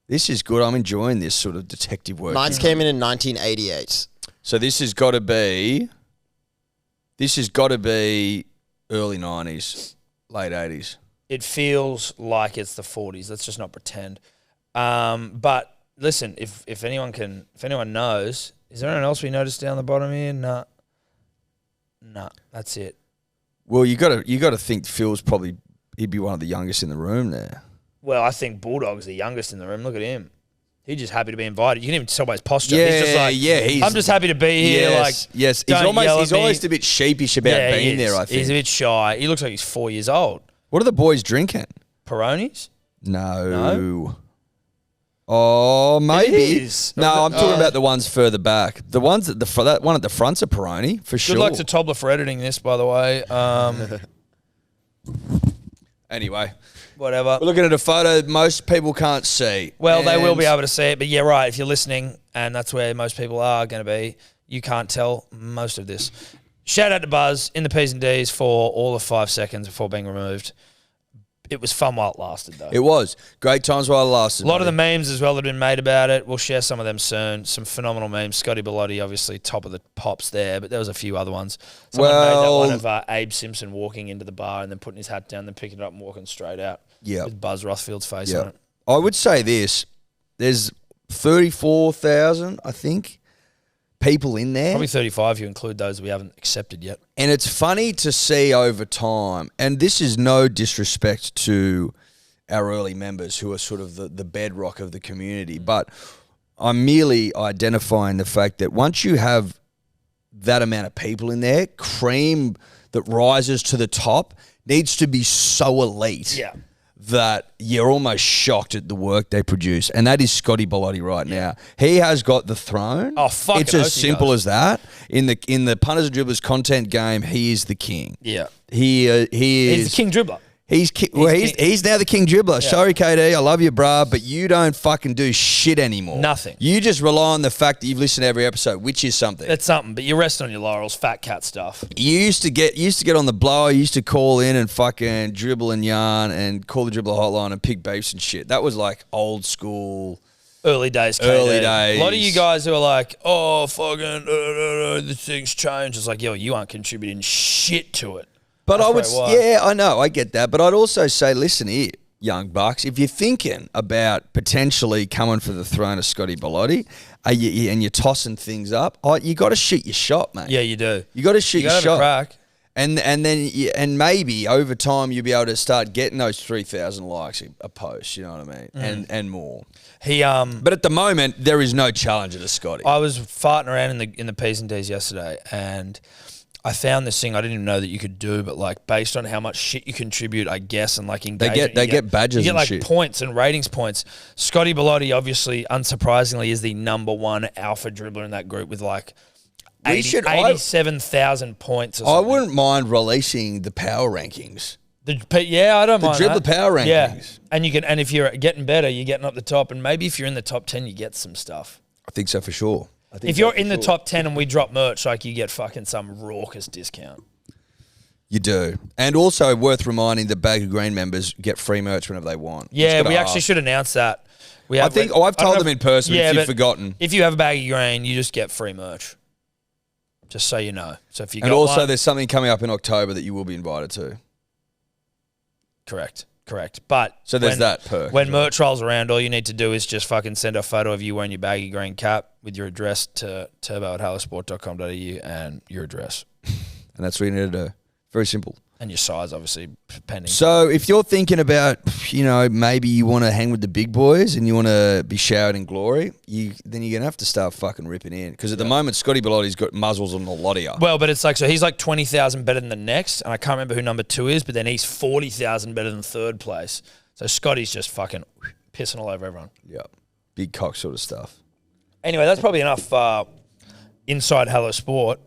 This is good. I'm enjoying this sort of detective work. Knights came in 1988. So this has got to be early 90s, late 80s. It feels like it's the 40s. Let's just not pretend. But listen, if anyone knows, is there anyone else we noticed down the bottom here? Nah, that's it. Well, you got to think Phil's he'd be one of the youngest in the room there. Well, I think Bulldog's the youngest in the room. Look at him. He's just happy to be invited. You can even tell by his posture. Yeah, he's just like, yeah. I'm just happy to be here. Yes, yes. He's don't yell almost at me. almost a bit sheepish about Yeah, he being is. there, I think. He's a bit shy. He looks like he's 4 years old. What are the boys drinking? Peronis? No. Oh, maybe. It is. No, I'm talking about the ones further back. The ones at that one at the front's a Peroni for sure. Good luck to Tobler for editing this, by the way. Anyway, Whatever. we're looking at a photo most people can't see. Well, they will And- be able to see it, but yeah, right. If you're listening, and that's where most people are going to be, you can't tell most of this. Shout out to Buzz in the P's and D's for all of 5 seconds before being removed. It was fun while it lasted, though. It was. Great times while it lasted. A lot of the memes as well that have been made about it. We'll share some of them soon. Some phenomenal memes. Scotty Bellotti, obviously, top of the pops there, but there was a few other ones. Someone made that one of Abe Simpson walking into the bar and then putting his hat down, then picking it up and walking straight out. Yeah. With Buzz Rothfield's face on it. I would say this. There's 34,000, I think, people in there. Probably 35 if you include those we haven't accepted yet. And it's funny to see over time, and this is no disrespect to our early members who are sort of the bedrock of the community, but I'm merely identifying the fact that once you have that amount of people in there, cream that rises to the top needs to be so elite that you're almost shocked at the work they produce. And that is Scotty Bellotti right now. He has got the throne. Oh, fuck It's as simple as that. In the punters and dribblers content game, he is the king. Yeah. He is. He's the king dribbler. He's now the king dribbler. Sorry, KD, I love you, bruh, but you don't fucking do shit anymore. Nothing. You just rely on the fact that you've listened to every episode, which is something. That's something, but you rest on your laurels, fat cat stuff. You used to get on the blower. You used to call in and fucking dribble and yarn and call the dribbler hotline and pick beefs and shit. That was like old school. Early days, KD. Early days. A lot of you guys who are like, oh, fucking, the thing's changed. It's like, yo, you aren't contributing shit to it. But That's I know, I get that. But I'd also say, listen here, young bucks, if you're thinking about potentially coming for the throne of Scotty Bellotti, and you're tossing things up, you got to shoot your shot, mate. Yeah, you do. You got to shoot your have shot. a crack. And maybe over time you'll be able to start getting those 3,000 likes a post. You know what I mean, and more. But at the moment there is no challenger to Scotty. I was farting around in the P's and D's yesterday, and I found this thing I didn't even know that you could do, but like based on how much shit you contribute, I guess, and like engagement, they get badges. You get and like shit. points and ratings points. Scotty Bellotti, obviously, unsurprisingly, is the number one alpha dribbler in that group with like 87,000 points. Or I something. wouldn't mind releasing the power rankings. I don't mind dribbler that. power rankings. Yeah, and and if you're getting better, you're getting up the top, and maybe if you're in the top 10, you get some stuff. I think so for sure. If you're in the top 10 and we drop merch, like you get fucking some raucous discount. You do. And also worth reminding the Bag of Green members get free merch whenever they want. Yeah, we actually should announce that. I've told them in person, but if you've forgotten. If you have a Bag of Green, you just get free merch. Just so you know. So if you and got also one, there's something coming up in October that you will be invited to. Correct. But so there's that perk. When merch rolls around, all you need to do is just fucking send a photo of you wearing your baggy green cap with your address to turbo@hellosport.com.au and your address. And that's what you need to do. Very simple. And your size, obviously, pending. So if you're thinking about, maybe you want to hang with the big boys and you want to be showered in glory, then you're going to have to start fucking ripping in. Because at the moment, Scotty Bellotti's got muzzles on a lot of you. Well, but it's like, so he's like 20,000 better than the next, and I can't remember who number 2 is, but then he's 40,000 better than third place. So Scotty's just fucking pissing all over everyone. Yeah. Big cock sort of stuff. Anyway, that's probably enough inside Hello Sport.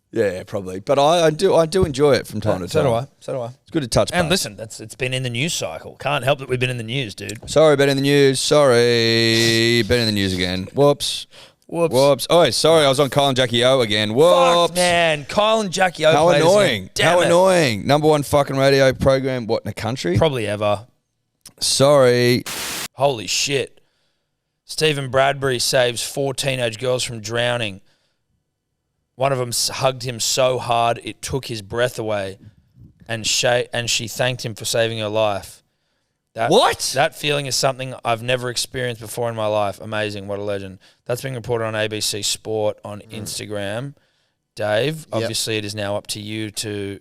Yeah, probably. But I do enjoy it from time to time. So do I. It's good to touch base. And listen, it's been in the news cycle. Can't help that we've been in the news, dude. Sorry, been in the news. Sorry, been in the news again. Whoops. Oh, sorry, I was on Kyle and Jackie O again. Whoops. Fuck, man. Kyle and Jackie O. How annoying. Damn How it. annoying. Number one fucking radio program, what, in the country? Probably ever. Sorry. Holy shit. Stephen Bradbury saves 4 teenage girls from drowning. One of them hugged him so hard it took his breath away, and she thanked him for saving her life. What? That feeling is something I've never experienced before in my life. Amazing. What a legend. That's being reported on ABC Sport on Instagram. Dave, obviously it is now up to you to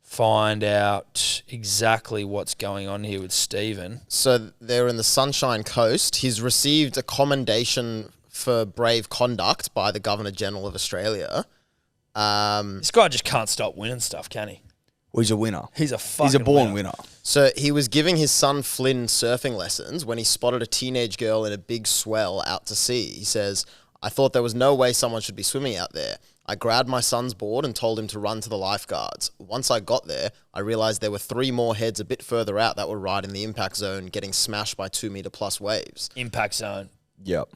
find out exactly what's going on here with Stephen. So they're in the Sunshine Coast. He's received a commendation for brave conduct by the Governor-General of Australia. This guy just can't stop winning stuff, can he? Well, he's a winner. He's a born winner. So he was giving his son Flynn surfing lessons when he spotted a teenage girl in a big swell out to sea. He says, I thought there was no way someone should be swimming out there. I grabbed my son's board and told him to run to the lifeguards. Once I got there, I realized there were 3 more heads a bit further out that were right in the impact zone getting smashed by 2-meter plus waves. Impact zone. Yep.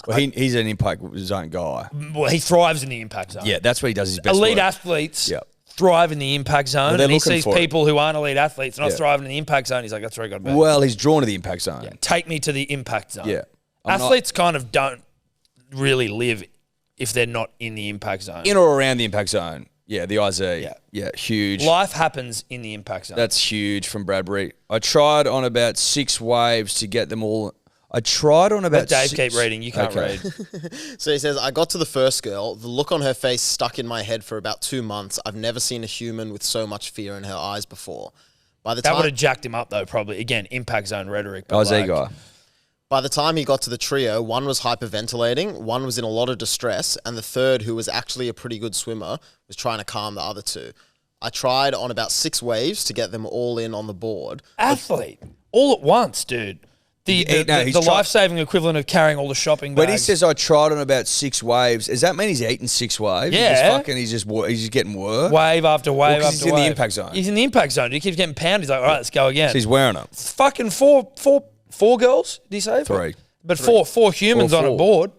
Well, he's an impact zone guy. Well, he thrives in the impact zone. Yeah, that's where he does his best Elite work. athletes Yep. thrive in the impact zone, they're and he looking sees for it. people who aren't elite athletes not Yeah. thriving in the impact zone. He's like, that's where I got to be. Well, he's drawn to the impact zone. Yeah, take me to the impact zone. Yeah. I'm not- Athletes kind of don't really live if they're not in the impact zone. in or around the impact zone. Yeah, the IZ. Yeah. Yeah, huge. Life happens in the impact zone. That's huge from Bradbury. I tried on about 6 waves to get them all. I tried on about Let Dave 6. keep reading. You can't Okay. read. So he says, I got to the first girl. The look on her face stuck in my head for about 2 months. I've never seen a human with so much fear in her eyes before. By the That would time have jacked him up, though, probably. Again, impact zone rhetoric. But IZ like, guy. By the time he got to the trio, one was hyperventilating, one was in a lot of distress, and the third, who was actually a pretty good swimmer, was trying to calm the other two. I tried on about 6 waves to get them all in on the board. Athlete. All at once, dude. The he's life-saving equivalent of carrying all the shopping bags. When he says I tried on about 6 waves, does that mean he's eaten 6 waves? Yeah. He's just getting work. wave after wave 'cause after he's in the wave. impact zone. He's in the impact zone. He keeps getting pounded. He's like, all right, let's go again. So he's wearing them. It's fucking four girls, did he say? 3. But four humans on a four. board.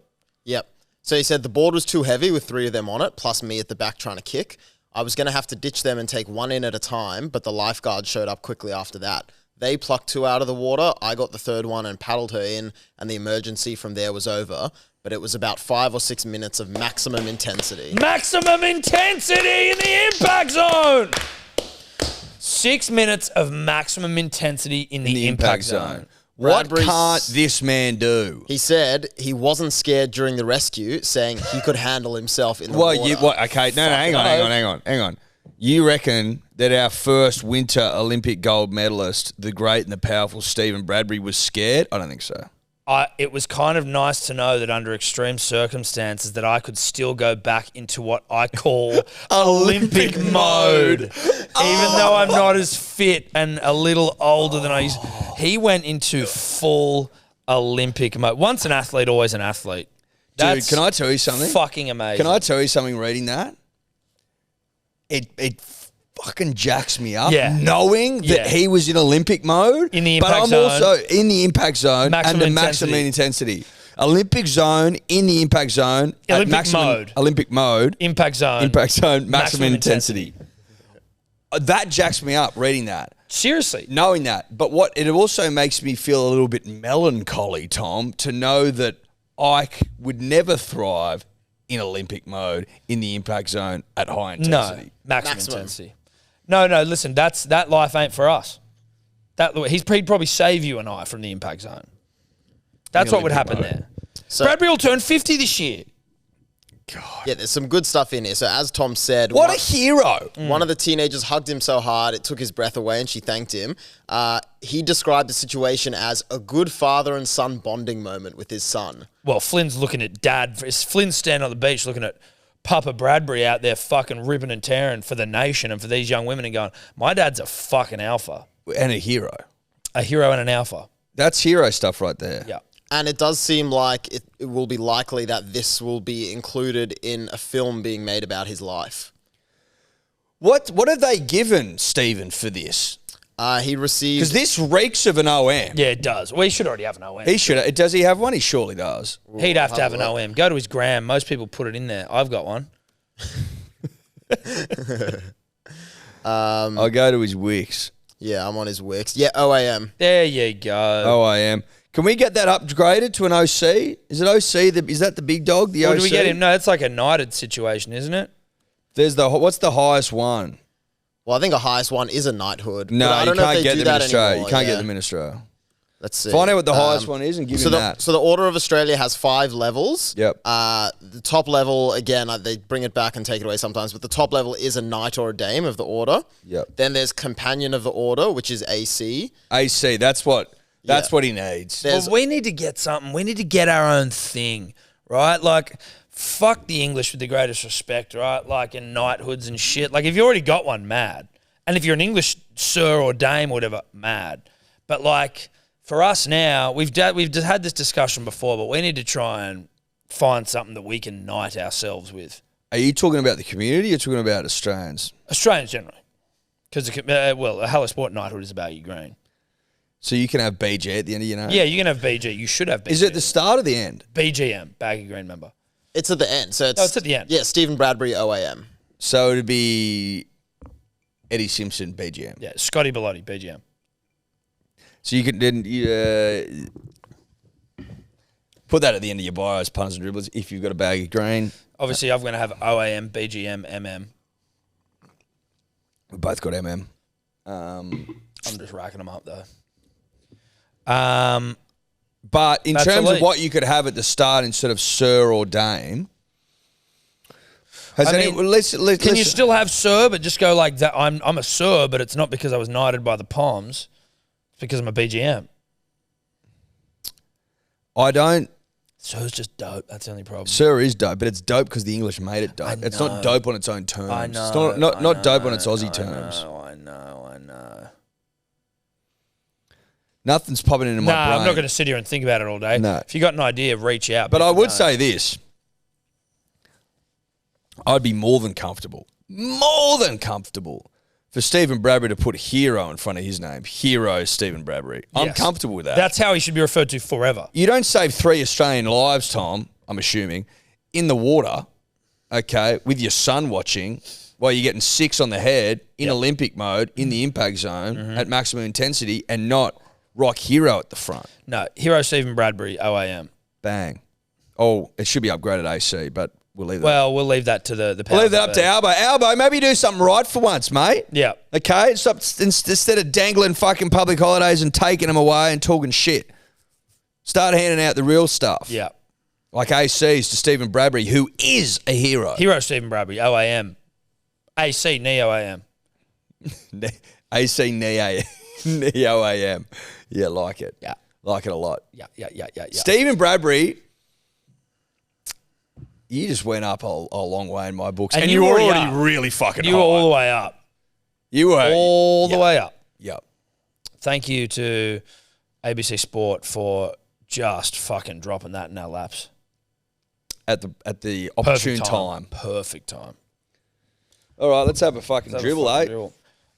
Yep. So he said the board was too heavy with 3 of them on it, plus me at the back trying to kick. I was going to have to ditch them and take one in at a time, but the lifeguard showed up quickly after that. They plucked 2 out of the water. I got the third one and paddled her in, and the emergency from there was over. But it was about 5 or 6 minutes of maximum intensity. Maximum intensity in the impact zone. 6 minutes of maximum intensity in the impact zone. What Bradbury's- can't this man do? He said he wasn't scared during the rescue, saying he could handle himself in the Well, water. okay, no, hang on. You reckon that our first winter Olympic gold medalist, the great and the powerful Stephen Bradbury, was scared? I don't think so. It was kind of nice to know that under extreme circumstances that I could still go back into what I call Olympic mode. Even though I'm not as fit and a little older than I used. He went into full Olympic mode. Once an athlete, always an athlete. That's Dude, can I tell you something? fucking amazing. Can I tell you something reading that? It fucking jacks me up Yeah. knowing that Yeah. he was in Olympic mode. In the but impact I'm zone. also in the impact zone Maximum and the maximum intensity. Olympic zone, in the impact zone. at Olympic maximum, mode. Olympic mode. Impact zone. Impact zone, maximum Maximum intensity. That jacks me up reading that. Seriously. Knowing that. But what it also makes me feel a little bit melancholy, Tom, to know that I would never thrive in Olympic mode in the impact zone at high No. intensity. Maximum Maximum. intensity. No, listen, that life ain't for us. He'd probably save you and I from the impact zone. That's what would happen Olympic there. So, Bradbury will turn 50 this year. yeah, there's some good stuff in here. So as Tom said, What a hero. one of the teenagers hugged him so hard it took his breath away, and she thanked him. He described the situation as a good father and son bonding moment with his son. Well, Flynn's looking at dad. Flynn's standing on the beach looking at Papa Bradbury out there fucking ripping and tearing for the nation and for these young women and going, my dad's a fucking alpha. And a hero. A hero and an alpha. That's hero stuff right there. Yeah. And it does seem like it will be likely that this will be included in a film being made about his life. What have they given Stephen for this? He received... Because this reeks of an OM. Yeah, it does. Well, he should already have an OM. He should. Does he have one? He surely does. He'd have to have an OM. Go to his gram. Most people put it in there. I've got one. I'll go to his Wix. Yeah, I'm on his Wix. Yeah, OAM. There you go. Oh, I am. Can we get that upgraded to an OC? Is it OC? Is that the big dog? The Or OC? do we get him? No, it's like a knighted situation, isn't it? There's what's the highest one? Well, I think the highest one is a knighthood. No, but I you don't know if can't they get do them in that Australia. anymore, You can't yeah. get them in Australia. Let's see. Find out what the highest one is and give him that. So the Order of Australia has 5 levels. Yep. The top level, again, they bring it back and take it away sometimes, but the top level is a knight or a dame of the order. Yep. Then there's Companion of the Order, which is AC. AC. That's what Yeah. he needs. There's Well, we need to get something. We need to get our own thing, right? Like, fuck the English with the greatest respect, right? Like, in knighthoods and shit. Like, if you already got one, mad. And if you're an English sir or dame or whatever, mad. But, like, for us now, we've just had this discussion before, but we need to try and find something that we can knight ourselves with. Are you talking about the community or you're talking about Australians? Australians generally. Because, a Hello Sport knighthood is about you green. So you can have BG at the end of your name? Yeah, you can have BG. You should have BG. Is it the start or the end? BGM, Baggy Green member. It's at the end. So it's at the end. Yeah, Stephen Bradbury, OAM. So it'd be Eddie Simpson, BGM. Yeah, Scotty Bellotti, BGM. So you can then put that at the end of your bio as punters and dribblers if you've got a Baggy Green. Obviously, I'm going to have OAM, BGM, MM. We've both got MM. I'm just racking them up, though. But in That's terms elite. of what you could have at the start instead of Sir or Dame, Can you still have Sir, but just go like that? I'm a Sir, but it's not because I was knighted by the Palms. It's because I'm a BGM. I don't. Sir's just dope. That's the only problem. Sir is dope, but it's dope because the English made it dope. It's not dope on its own terms. I know. It's not dope on its Aussie terms. I know. Nothing's popping into my brain. I'm not going to sit here and think about it all day. No. If you got an idea, reach out. But if I you would don't- say this. I'd be more than comfortable for Stephen Bradbury to put Hero in front of his name. Hero Stephen Bradbury. I'm Yes. comfortable with that. That's how he should be referred to forever. You don't save 3 Australian lives, Tom, I'm assuming, in the water, okay, with your son watching while you're getting 6 on the head in Olympic mode, in the impact zone, at maximum intensity, and not rock Hero at the front. No, Hero Stephen Bradbury, OAM. Bang. Oh, it should be upgraded AC, but we'll leave that. Well, we'll leave that to the We'll leave that up to Albo. Albo, maybe do something right for once, mate. Yeah. Okay? Stop instead of dangling fucking public holidays and taking them away and talking shit. Start handing out the real stuff. Yeah. Like ACs to Stephen Bradbury, who is a hero. Hero Stephen Bradbury, OAM. AC, Neo AM. AC Neo AM. Yeah, like it. Yeah. Like it a lot. Yeah. Stephen Bradbury, you just went up a long way in my books. And you you were already already are. really fucking You high. were all the way up. You were. All the way up. Yep. Thank you to ABC Sport for just fucking dropping that in our laps. At the opportune time. Perfect time. All right, let's have a fucking Let's have a dribble, fucking eh? dribble.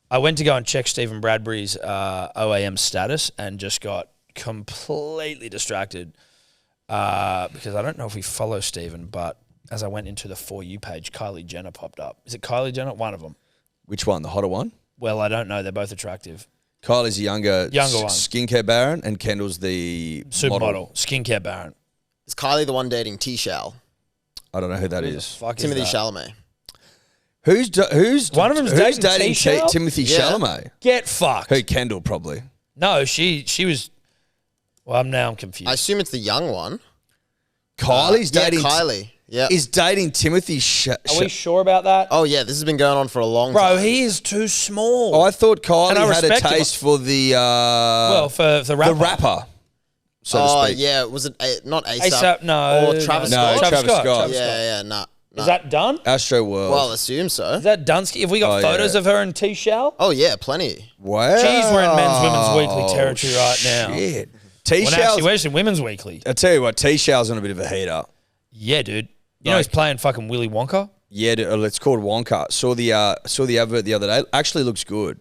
I went to go and check Stephen Bradbury's OAM status and just got completely distracted because I don't know if we follow Stephen, but as I went into the For You page, Kylie Jenner popped up. Is it Kylie Jenner? One of them. Which one? The hotter one? Well, I don't know. They're both attractive. Kylie's the younger one. skincare baron, and Kendall's the Supermodel. Skincare baron. Is Kylie the one dating T-Shal? I don't know who that is. Fuck Timothy is that? Chalamet. Who's One of them's who's dating T-Shal? Timothy Yeah. Chalamet? Get fucked. Who? Kendall probably. No, she was. Well, I'm confused. I assume it's the young one. Kylie's dating. Yeah, Kylie. Yeah. Is dating Timothy. Are we sure about that? Oh, yeah. This has been going on for a long Bro, time. he is too small. Oh, I thought Kylie And I had a respect him. taste for the well, for the rapper. the rapper, so to speak. Yeah. Was it not ASAP? ASAP, no. Or Travis No, Scott? Travis Scott. Travis Yeah, nah. Is that done? Astro World. Well, assume so. Is that Dunsky? Have we got Oh, photos yeah. of her in T-Shell? Oh, yeah, plenty. wow. She's wearing men's, women's weekly territory right now. Shit. Well, actually, T-Shell's. where's in women's weekly? I tell you what, T-Shell's on a bit of a heater. Yeah, dude. You know he's playing fucking Willy Wonka? Yeah, it's called Wonka. Saw the advert the other day. Actually looks good.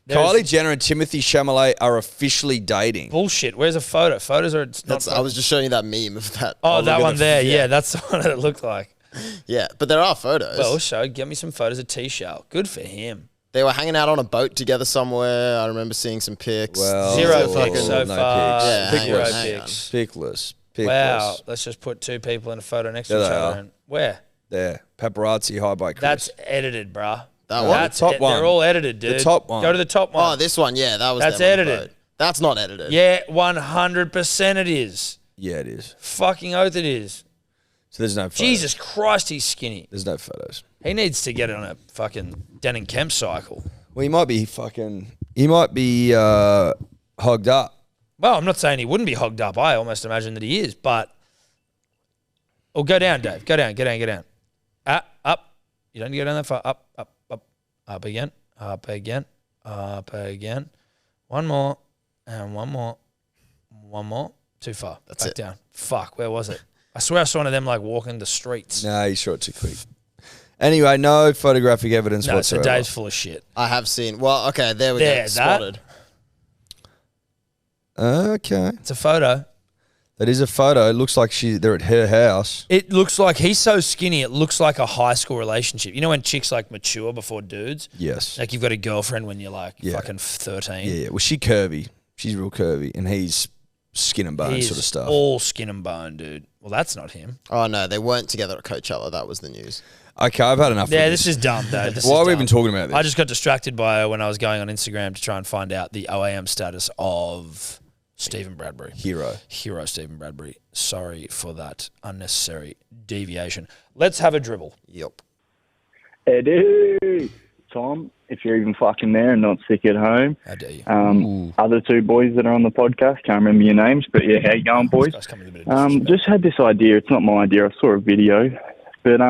There's- Kylie Jenner and Timothy Chalamet are officially dating. Bullshit. Where's a photo? Photos are not. I was just showing you that meme of that. Oh, look that at one the- there. Yeah, that's the one that it looked like. Yeah, but there are photos. Well, get me some photos of T-Shell. Good for him. They were hanging out on a boat together somewhere. I remember seeing some pics. Well, Zero Oh, pics so no far. pics. Yeah, Zero hang on. pics. Pickless. Wow. Let's just put two people in a photo next to There each they other. are. And where? There. Paparazzi high by Chris. That's edited, bruh. That one? That's The top one. They're all edited, dude. The top one. Go to the top one. Oh, this one, yeah, that was That's them on the edited. boat. That's not edited. Yeah, 100% it is. Yeah, it is. Fucking oath it is. So there's no photos. Jesus Christ, he's skinny. There's no photos. He needs to get on a fucking Denning Kemp cycle. Well, he might be hogged up. Well, I'm not saying he wouldn't be hogged up. I almost imagine that he is, but... Oh, go down, Dave. Go down. Up. You don't need to go down that far. Up again. Up again. One more. And one more. Too far. That's Back it. down. Fuck, where was it? I swear I saw one of them like walking the streets. No, you saw it too quick. Anyway, no photographic evidence No, so whatsoever. Dave's full of shit. I have seen. Well, okay, there we There, go. that- Spotted. Okay. It's a photo. That is a photo. It looks like they're at her house. It looks like he's so skinny. It looks like a high school relationship. You know when chicks like mature before dudes? Yes. Like you've got a girlfriend when you're like Yeah. fucking 13. Yeah. Well, she's curvy. She's real curvy. And he's skin and bone He's sort of stuff. all skin and bone, dude. Well, that's not him. Oh, no, they weren't together at Coachella. That was the news. Okay, I've had enough Yeah, of this is dumb, though. This Why is are we dumb. even talking about this? I just got distracted by when I was going on Instagram to try and find out the OAM status of Stephen Bradbury. Hero Stephen Bradbury. Sorry for that unnecessary deviation. Let's have a dribble. Yep. Eddie, Tom, if you're even fucking there and not sick at home. How dare you? Other two boys that are on the podcast, can't remember your names, but yeah, how you going, boys? This guy's coming with a bit of disrespect. Just had this idea. It's not my idea. I saw a video, but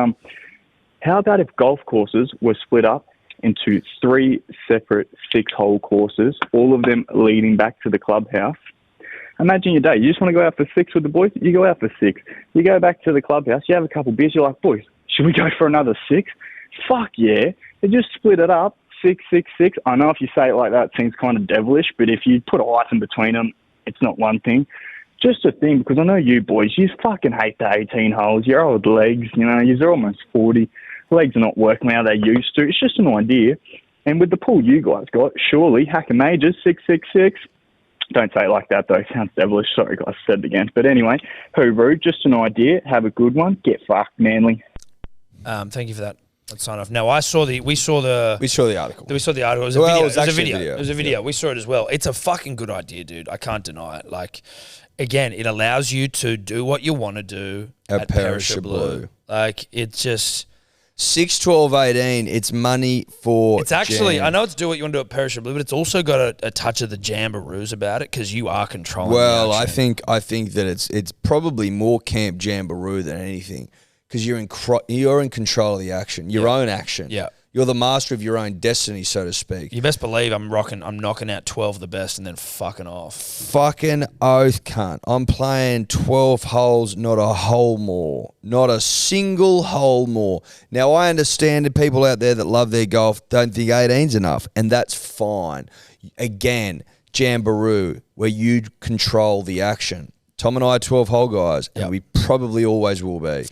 how about if golf courses were split up into 3 separate 6-hole courses, all of them leading back to the clubhouse? Imagine your day. You just want to go out for 6 with the boys? You go out for 6. You go back to the clubhouse. You have a couple beers. You're like, boys, should we go for another 6? Fuck yeah. They just split it up. 6, 6, 6. I know if you say it like that, it seems kind of devilish, but if you put a light in between them, it's not one thing. Just a thing, because I know you boys, you fucking hate the 18 holes. Your old legs, you know, you're almost 40. Legs are not working how they used to. It's just an idea. And with the pool you guys got, surely, Hacker Majors, 6, 6, 6. Don't say it like that, though. Sounds devilish. Sorry, guys, I said it again. But anyway, hooroo, just an idea. Have a good one. Get fucked, Manly. Thank you for that. Let's sign off. Now, we saw the We saw the article. It was a video. It was It was actually a a video. video. It was a video. Yeah. We saw it as well. It's a fucking good idea, dude. I can't deny it. Like, again, it allows you to do what you want to do At at Perisher Perisher Blue. Blue. Like, it's just... 6, 12, 18. It's money for. It's actually, jam. I know it's do what you want to do at Perisher Blue, but it's also got a touch of the jamborees about it because you are controlling. Well, the I action. think that it's probably more Camp Jamboree than anything because you're in control of the action, your own action. Yeah. You're the master of your own destiny, so to speak. You best believe I'm knocking out 12 of the best and then fucking off. Fucking oath, cunt. I'm playing 12 holes, not a hole more. Not a single hole more. Now, I understand the people out there that love their golf don't think 18's enough, and that's fine. Again, Jamboree, where you control the action. Tom and I are 12-hole guys, and we probably always will be.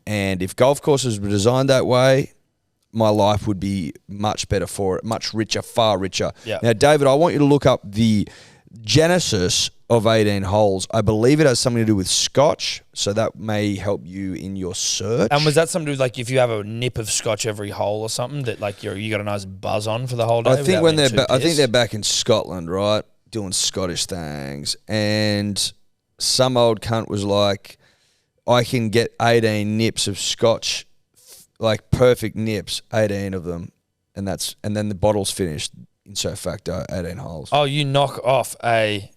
And if golf courses were designed that way, my life would be much better for it, much richer, far richer. Yeah. Now, David, I want you to look up the genesis of 18 holes. I believe it has something to do with scotch, so that may help you in your search. And was that something to do with, like, if you have a nip of scotch every hole or something that, like, you got a nice buzz on for the whole day? I think without being too I think pissed? they're back in Scotland, right, doing Scottish things, and some old cunt was like, I can get 18 nips of scotch, like perfect nips, 18 of them, and then the bottle's finished. In so facto, 18 holes. Oh, you knock off a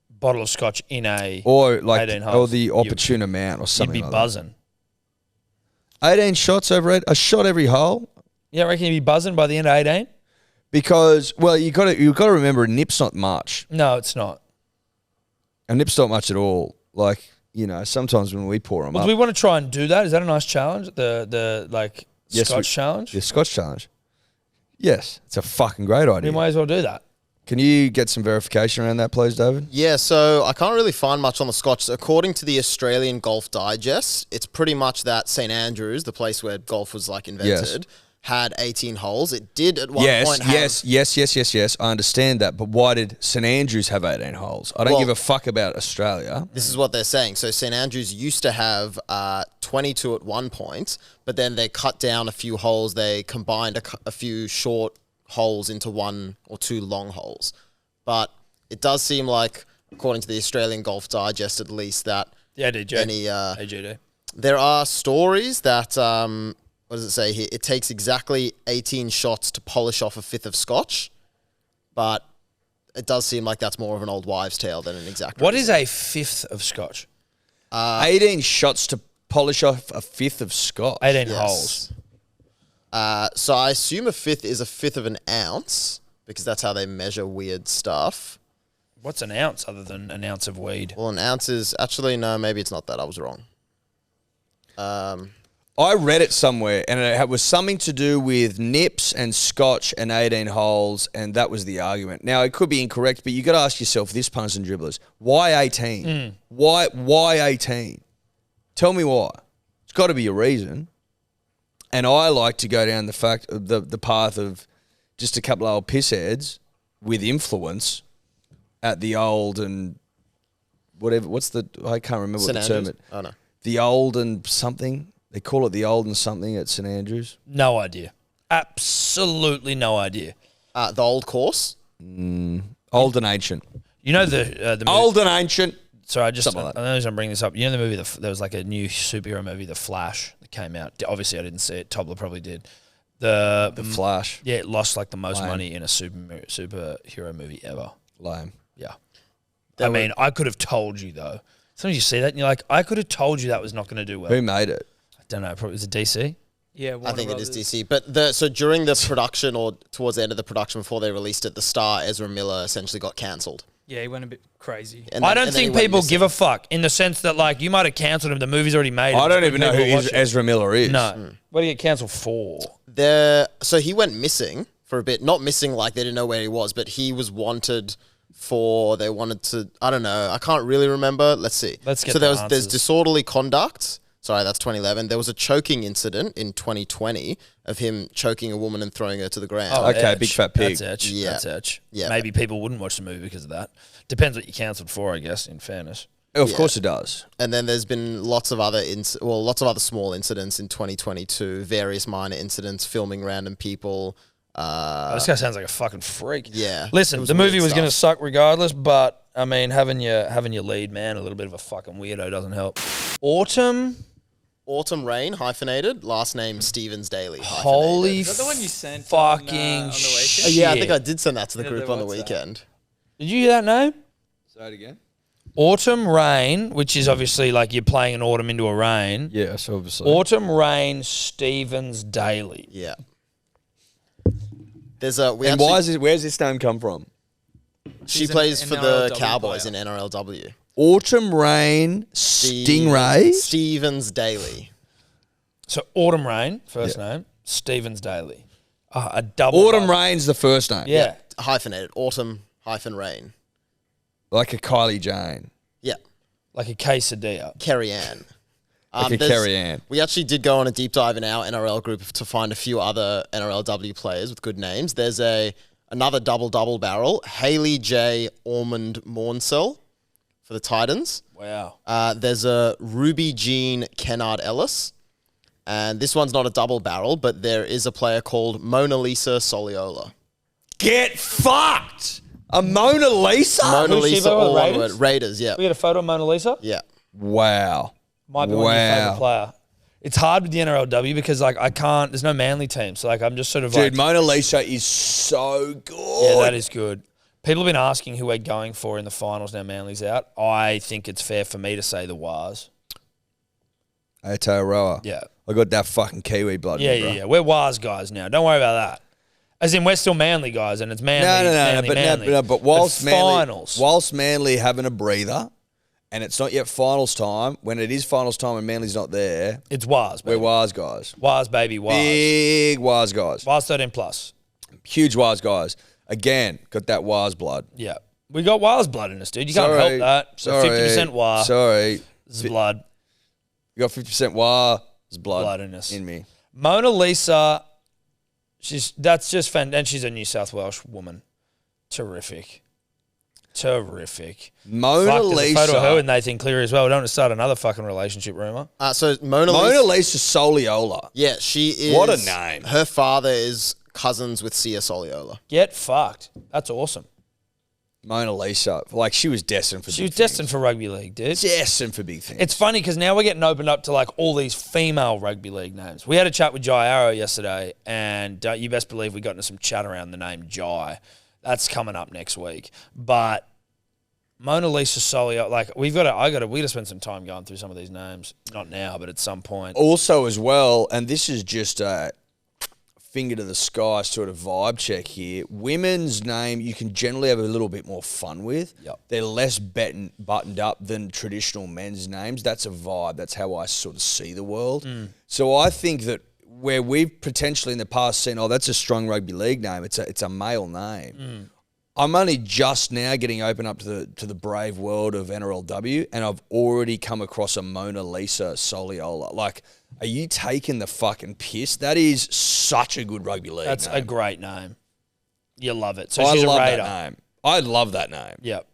bottle of scotch in a Or like 18 or holes. the opportune amount or You'd something be like buzzing. that. 18 shots over a shot every hole. Yeah, I reckon you'd be buzzing by the end of 18? Because you got to remember a nip's not much. No, it's not. A nip's not much at all. Like, you know, sometimes when we pour them Well, up. do we want to try and do that? Is that a nice challenge? The Yes, Scotch challenge? The Scotch challenge. Yes, it's a fucking great We idea. might as well do that. Can you get some verification around that, please, David? Yeah, so I can't really find much on the Scotch. According to the Australian Golf Digest, it's pretty much that St Andrews, the place where golf was like invented, had 18 holes. It did at one point have... Yes. I understand that. But why did St Andrews have 18 holes? I don't Well- give a fuck about Australia. This is what they're saying. So St Andrews used to have 22 at one point, but then they cut down a few holes. They combined a few short holes into 1 or 2 long holes. But it does seem like, according to the Australian Golf Digest at least, that Yeah, DJ. any AGD. there are stories that what does it say here? It takes exactly 18 shots to polish off a fifth of scotch, but it does seem like that's more of an old wives' tale than an exact. What reason. is a fifth of scotch? 18 shots to polish off a fifth of scotch. 18 Yes. holes. So I assume a fifth is a fifth of an ounce because that's how they measure weird stuff. What's an ounce other than an ounce of weed? Well, an ounce is actually no, maybe it's not that. I was wrong. I read it somewhere, and it was something to do with nips and scotch and 18 holes, and that was the argument. Now, it could be incorrect, but you got to ask yourself this, punters and dribblers, why 18? Why 18? Tell me why. It's got to be a reason. And I like to go down the path of just a couple of old pissheads with influence at the old and whatever. I can't remember what the term is. Oh, no. The old and something. They call it the old and something at St Andrews. No idea. Absolutely no idea. The old course? Old and ancient. You know the movie, Old and ancient. Sorry, I Something like that. know I'm bringing this up. You know the movie, there was like a new superhero movie, The Flash, that came out. Obviously, I didn't see it. Tobler probably did. The Flash. Yeah, it lost like the most Lame. money in a superhero movie ever. Lame. Yeah. I mean, I could have told you, though. Sometimes you see that and you're like, I could have told you that was not going to do well. Who made it? I don't know. Probably was it DC? Yeah, I think it is DC. But so during the production or towards the end of the production before they released it, the star Ezra Miller essentially got cancelled. Yeah, he went a bit crazy. I don't think people give a fuck in the sense that, like, you might have cancelled him. The movie's already made. I don't even know who Ezra Miller is. No. What do you get cancelled for? So he went missing for a bit. Not missing like they didn't know where he was, but he was wanted they wanted to, I don't know. I can't really remember. Let's see. Let's get So the there's disorderly conduct. Sorry, that's 2011. There was a choking incident in 2020 of him choking a woman and throwing her to the ground. Oh, Okay, big fat pig. That's Etch. Yeah. That's Etch. Yeah. Maybe people wouldn't watch the movie because of that. Depends what you cancelled for, I guess, in fairness. Of course it does. And then there's been lots of other small incidents in 2022, various minor incidents, filming random people. This guy sounds like a fucking freak. Yeah. Listen, It was the movie weird was going to stuff. suck regardless, but, I mean, having your lead man a little bit of a fucking weirdo doesn't help. Autumn Rain, hyphenated, last name Stevens Daily. hyphenated. Holy Is that the one you sent fucking on the weekend? shit. Oh, yeah, I think I did send that to the Yeah, group the on the WhatsApp. weekend. Did you hear that name? Say it again. Autumn Rain, which is obviously like you're playing an autumn into a rain. Yes, obviously. Autumn Rain Stevens Daily. Yeah. There's a And where's this name come from? she She's an plays for the NRLW Cowboys player. in NRLW. Autumn Rain Stingray. Stevens Daily. So Autumn Rain, first name, Stevens Daily. A double. Autumn hyphen. Rain's the first name. Yeah. Hyphenated. Autumn hyphen Rain. Like a Kylie Jane. Yeah. Like a quesadilla. Kerry Ann. Like a there's- Kerry Ann. We actually did go on a deep dive in our NRL group to find a few other NRLW players with good names. There's another double barrel, Haley J. Ormond Mornsell for the Titans. Wow. There's a Ruby Jean Kennard Ellis. And this one's not a double barrel, but there is a player called Mona Lisa Soliola. Get fucked! A Mona Lisa? Mona who's she Lisa, with, all one Raiders? word. Raiders, yeah. We got a photo of Mona Lisa? Yeah. Wow. Might be one of your favourite player. It's hard with the NRLW because, like, there's no Manly team. So, like, I'm just sort of Dude, like. Mona Lisa is so good. Yeah, that is good. People have been asking who we're going for in the finals now Manly's out. I think it's fair for me to say the Wars. Aotearoa. Yeah. I got that fucking Kiwi blood. Yeah, in me, bro. yeah. We're Wars guys now. Don't worry about that. As in, we're still Manly guys, and it's Manly. But whilst finals. Manly having a breather, and it's not yet finals time, when it is finals time and Manly's not there, It's Wars, we're baby. Wars guys. Wars, baby, Wars. Big Wars guys. Wars 13 plus. Huge Wars guys. Again, got that Wars blood. Yeah. We got Wars blood in us, dude. You can't help that. So 50% Wars Sorry. is blood. You got 50% Wars blood in us. in me. Mona Lisa, that's just fan, and she's a New South Wales woman. Terrific. Mona Fuck, there's a Lisa. photo of her with Nathan Cleary as well. We don't want to start another fucking relationship rumor. So Mona Mona Lisa. Lisa Soliola. Yeah, she is. What a name. Her father is cousins with Sia Soliola. Get fucked. That's awesome. Mona Lisa. Like, she was destined for She big was destined for rugby league, dude. things. Destined for big things. It's funny because now we're getting opened up to like all these female rugby league names. We had a chat with Jai Arrow yesterday, and you best believe we got into some chat around the name Jai. That's coming up next week. But Mona Lisa Solio, like we got to spend some time going through some of these names. Not now, but at some point. Also, as well, and this is just finger to the sky sort of vibe check here. Women's name you can generally have a little bit more fun with. Yep. They're less buttoned up than traditional men's names. That's a vibe. That's how I sort of see the world. So I think that where we've potentially in the past seen, that's a strong rugby league name. It's a male name. I'm only just now getting open up to the brave world of NRLW, and I've already come across a Mona Lisa Soliola. Like, are you taking the fucking piss? That is such a good rugby league That's name. a great name. You love it. So I she's love a Raider. that name. I love that name. Yep.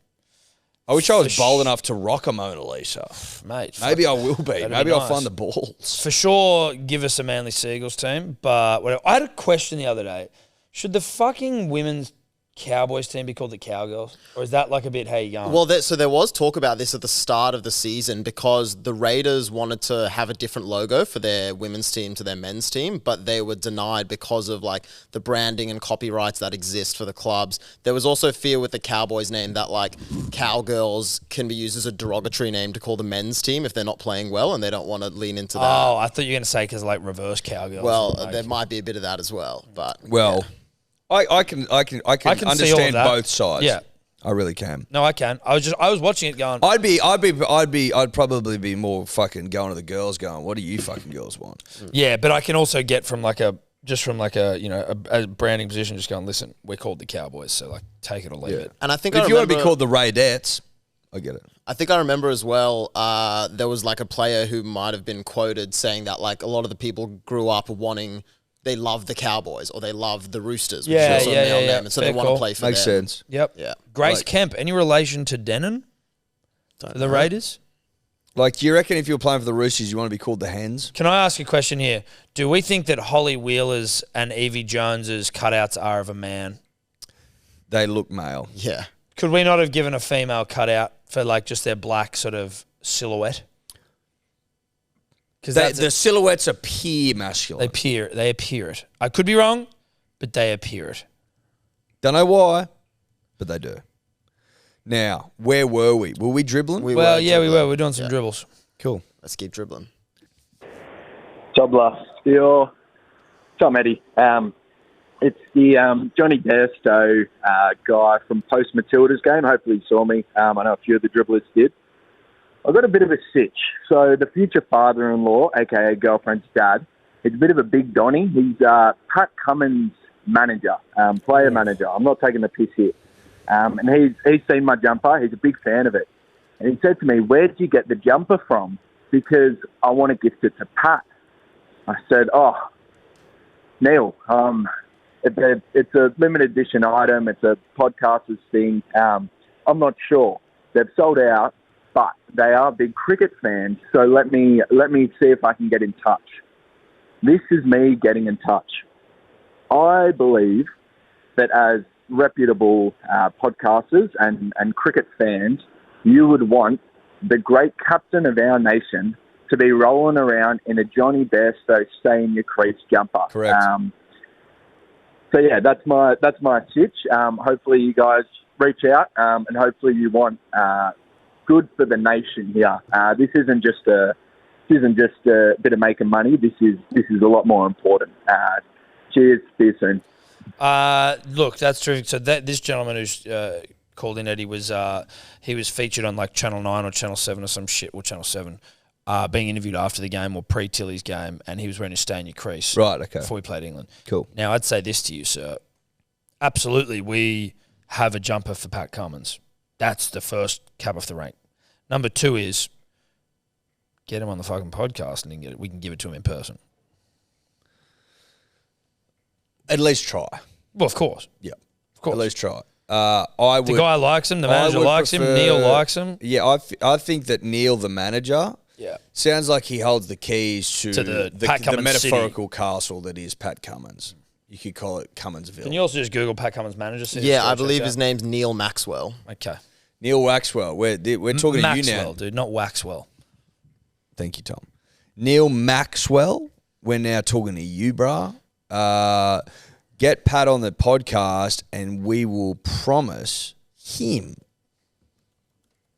I wish I was bold enough to rock a Mona Lisa. Mate. Maybe I will be. That'd Maybe be I'll nice. find the balls. For sure, give us a Manly Seagulls team. But whatever. I had a question the other day. Should the fucking women's Cowboys team be called the Cowgirls? Or is that like a bit, hey, young? Well, so there was talk about this at the start of the season because the Raiders wanted to have a different logo for their women's team to their men's team, but they were denied because of like the branding and copyrights that exist for the clubs. There was also fear with the Cowboys name that like Cowgirls can be used as a derogatory name to call the men's team if they're not playing well and they don't want to lean into that. Oh, I thought you were going to say because like reverse Cowgirls. Well, Like, there might be a bit of that as well, but Well, yeah. I can see all of understand that. both sides. Yeah. I really can. No, I can. I was watching it going. I'd probably be more fucking going to the girls going, what do you fucking girls want? Yeah, but I can also get from like a branding position, just going, listen, we're called the Cowboys, so like take it or leave it. And I think But I if you want to be remember- called the Raidettes, I get it. I think I remember as well, there was like a player who might have been quoted saying that like a lot of the people grew up wanting, they love the Cowboys or they love the Roosters, which Yeah, is also yeah, a male yeah, yeah. name, and so Fair they want call. to play for Makes them. sense. Yep. Yeah. Grace Like- Kemp, any relation to Denon for the Raiders? Like, do you reckon if you were playing for the Roosters, you want to be called the Hens? Can I ask a question here? Do we think that Holly Wheeler's and Evie Jones's cutouts are of a man? They look male. Yeah. Could we not have given a female cutout for like just their black sort of silhouette? Because The silhouettes appear masculine. they appear it. I could be wrong, but they appear it. Don't know why, but they do. Now, where were we? Were we dribbling? We Well, were yeah, we dribbling. were. We're doing some dribbles. Cool. Let's keep dribbling. Jobler, still Tom Eddie. It's the Johnny Bairstow guy from Post Matilda's game. Hopefully he saw me. I know a few of the dribblers did. I got a bit of a sitch. So the future father-in-law, aka girlfriend's dad, he's a bit of a big Donny. He's Pat Cummins' manager, player manager. I'm not taking the piss here. And he's seen my jumper. He's a big fan of it. And he said to me, "Where did you get the jumper from? Because I want to gift it to Pat." I said, "Oh, Neil, it's a limited edition item. It's a podcaster's thing. I'm not sure. They've sold out, but they are big cricket fans. So let me see if I can get in touch." This is me getting in touch. I believe that as reputable podcasters and cricket fans, you would want the great captain of our nation to be rolling around in a Johnny Bairstow stay in your crease jumper. Correct. So yeah, that's my sitch. Hopefully you guys reach out and hopefully you want good for the nation here. This isn't just a bit of making money. This is a lot more important. Cheers. See you soon. Look, that's true. So this gentleman who's called in, Eddie, he was featured on like Channel 9 or Channel 7 or some shit, or Channel 7, being interviewed after the game or pre-Tilly's game, and he was wearing a stay in your crease. Right, okay. Before we played England. Cool. Now, I'd say this to you, sir. Absolutely, we have a jumper for Pat Cummins. That's the first cab off the rank. Number 2 is get him on the fucking podcast and we can give it to him in person. At least try. Well, of course. Yeah. Of course. At least try. The guy likes him. The manager likes him. Neil likes him. Yeah, I think that Neil, the manager, Yeah. sounds like he holds the keys to the Pat the Cummins metaphorical castle that is Pat Cummins. You could call it Cumminsville. Can you also just Google Pat Cummins manager? See if Yeah, it's I checked believe out? his name's Neil Maxwell. Okay. Neil Waxwell. We're talking to you Maxwell, now. dude, not Waxwell. Thank you, Tom. Neil Maxwell. We're now talking to you, brah. Get Pat on the podcast, and we will promise him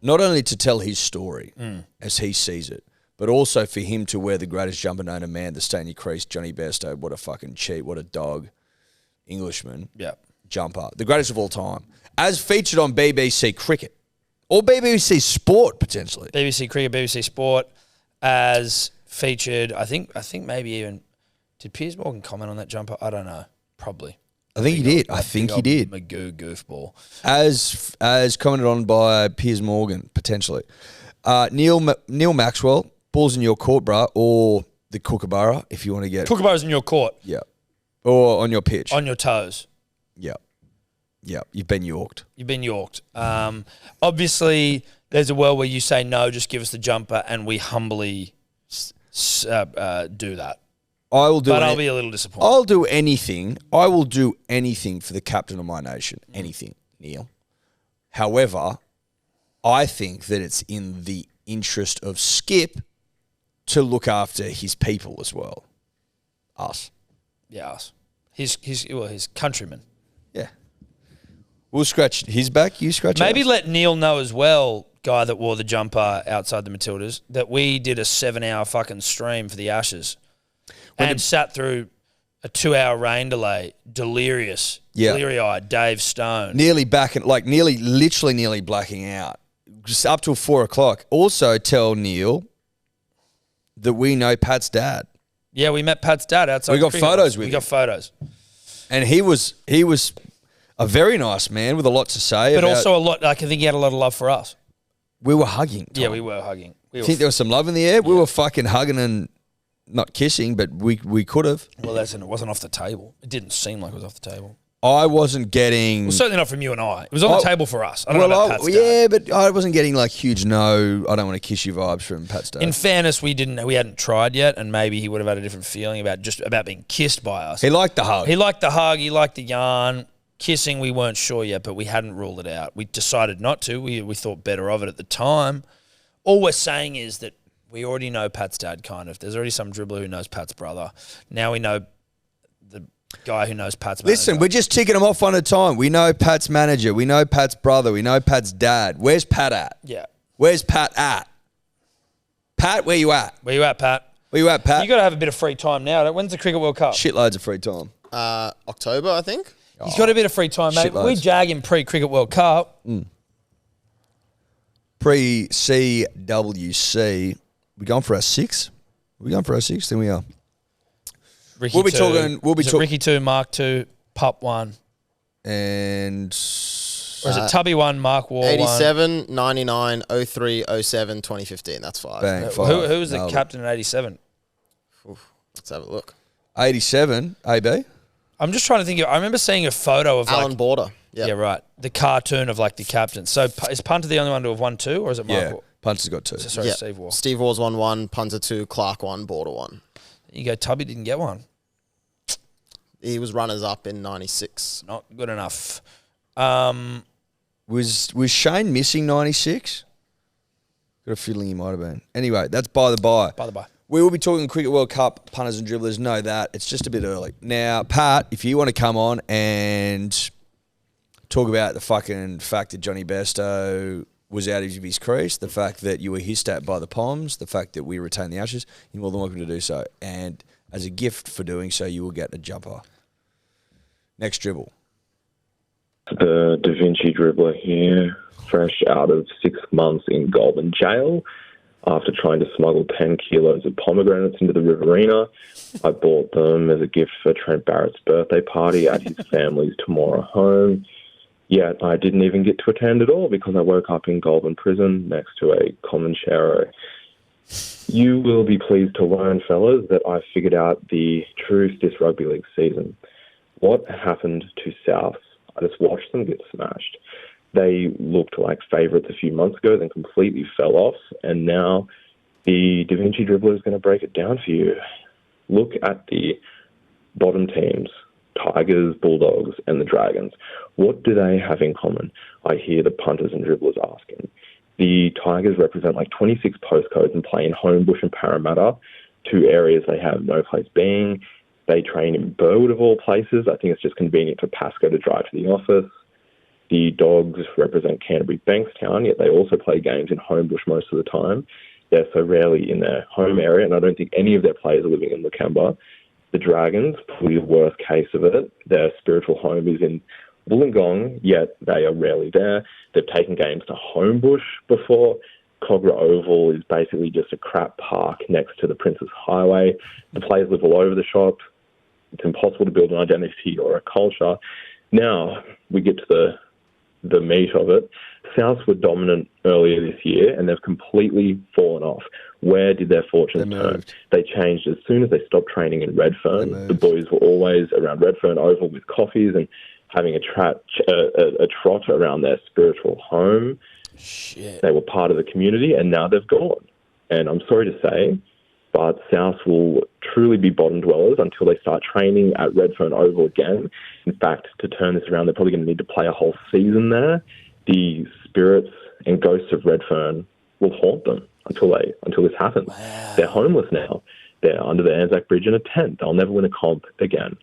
not only to tell his story as he sees it, but also for him to wear the greatest jumper known to man, the stay in your crease, Johnny Bairstow. What a fucking cheat. What a dog. Englishman. Yeah. Jumper. The greatest of all time. As featured on BBC Cricket. Or BBC Sport, potentially. BBC Cricket, BBC Sport, as featured, I think maybe even, did Piers Morgan comment on that jumper? I don't know. Probably. I think he did. I think he did. Magoo goofball. As commented on by Piers Morgan, potentially. Neil Maxwell, balls in your court, bruh, or the Kookaburra, if you want to get... Kookaburra's in your court. Yeah. Or on your pitch. On your toes. Yeah. Yeah, you've been yorked. You've been yorked. Obviously, there's a world where you say, no, just give us the jumper, and we humbly do that. I will do But I'll be a little disappointed. I'll do anything. I will do anything for the captain of my nation. Anything, Neil. However, I think that it's in the interest of Skip to look after his people as well. Us. Yeah, us. His countrymen. Yeah. We'll scratch his back, you scratch Maybe ours. let Neil know as well, guy that wore the jumper outside the Matildas, that we did a 7-hour fucking stream for the Ashes and sat through a 2-hour rain delay, delirious, cleary-eyed Dave Stone. Nearly literally blacking out. Just up till 4 o'clock. Also tell Neil that we know Pat's dad. Yeah, we met Pat's dad outside. We got photos with him. We got photos. And he was a very nice man with a lot to say. But also a lot, like I think he had a lot of love for us. We were hugging. Tom. Yeah, we were hugging. I think there was some love in the air. We were fucking hugging and not kissing, but we could have. Well, it wasn't off the table. It didn't seem like it was off the table. I wasn't getting... Well, certainly not from you and I. It was on the table for us. I don't know about Pat's dad. Yeah, but I wasn't getting like huge no, I don't want to kiss you vibes from Pat's dad. In fairness, we hadn't tried yet, and maybe he would have had a different feeling about being kissed by us. He liked the hug. He liked the hug. He liked the yarn. Kissing, we weren't sure yet, but we hadn't ruled it out. We decided not to. We thought better of it at the time. All we're saying is that we already know Pat's dad, kind of. There's already some dribbler who knows Pat's brother. Now we know the guy who knows Pat's manager. Listen, we're just ticking them off one at a time. We know Pat's manager. We know Pat's brother. We know Pat's dad. Where's Pat at? Yeah. Where's Pat at? Pat, where you at? Where you at, Pat? Where you at, Pat? You got to have a bit of free time now. When's the Cricket World Cup? Shitloads of free time. October, I think. He's got a bit of free time, mate. Shitloads. We jag him pre-Cricket World Cup. Pre-CWC. We going for our 6? We going for our 6? Then we are. Ricky We'll be 2. talking- we'll be Is it talk- Ricky 2, Mark 2, Pup 1. And... Or is it Tubby 1, Mark War 1? 87, 99, 03, 07, 2015. That's 5. Bang, Who 5. was the Nailed it. captain at 87? Let's have a look. 87, AB. I'm just trying to think. I remember seeing a photo of Alan like... Border. Yeah, right. The cartoon of like the captain. So is Punter the only one to have won 2, or is it Mark Yeah. War? Punter's got 2. Sorry, Yeah. Steve War. Steve Wars 1-1, Punter 2, Clark 1, Border 1. You go, Tubby didn't get one. He was runners-up in 96. Not good enough. Was Shane missing 96? Got a feeling he might have been. Anyway, that's by the by. By the by. We will be talking Cricket World Cup, punters and dribblers. Know that. It's just a bit early. Now, Pat, if you want to come on and talk about the fucking fact that Johnny Bairstow was out of his crease, the fact that you were hissed at by the Poms, the fact that we retained the Ashes, you're more than welcome to do so. And as a gift for doing so, you will get a jumper. Next dribble. The Da Vinci dribbler here, fresh out of 6 months in Goulburn jail. After trying to smuggle 10 kilos of pomegranates into the Riverina, I bought them as a gift for Trent Barrett's birthday party at his family's Temora home. Yet I didn't even get to attend at all because I woke up in Goulburn prison next to a common sharer. You will be pleased to learn, fellas, that I figured out the truth this rugby league season. What happened to South? I just watched them get smashed. They looked like favourites a few months ago, then completely fell off, and now the Da Vinci dribbler is going to break it down for you. Look at the bottom teams, Tigers, Bulldogs, and the Dragons. What do they have in common? I hear the punters and dribblers asking. The Tigers represent like 26 postcodes and play in Homebush and Parramatta, 2 areas they have no place being. They train in Burwood of all places. I think it's just convenient for Pascoe to drive to the office. The Dogs represent Canterbury Bankstown, yet they also play games in Homebush most of the time. they're so rarely in their home area, and I don't think any of their players are living in Lakemba. The Dragons, probably the worst case of it, their spiritual home is in Wollongong, yet they are rarely there. They've taken games to Homebush before. Cogra Oval is basically just a crap park next to the Princess Highway. The players live all over the shop. It's impossible to build an identity or a culture. Now we get to the meat of it. Souths were dominant earlier this year, and they've completely fallen off. Where did their fortunes turn? They changed as soon as they stopped training in Redfern. The boys were always around Redfern Oval with coffees and having a trot around their spiritual home. Shit. They were part of the community, and now they've gone. And I'm sorry to say, but South will truly be bottom dwellers until they start training at Redfern Oval again. In fact, to turn this around, they're probably going to need to play a whole season there. The spirits and ghosts of Redfern will haunt them until this happens. Wow. They're homeless now. They're under the Anzac Bridge in a tent. They'll never win a comp again.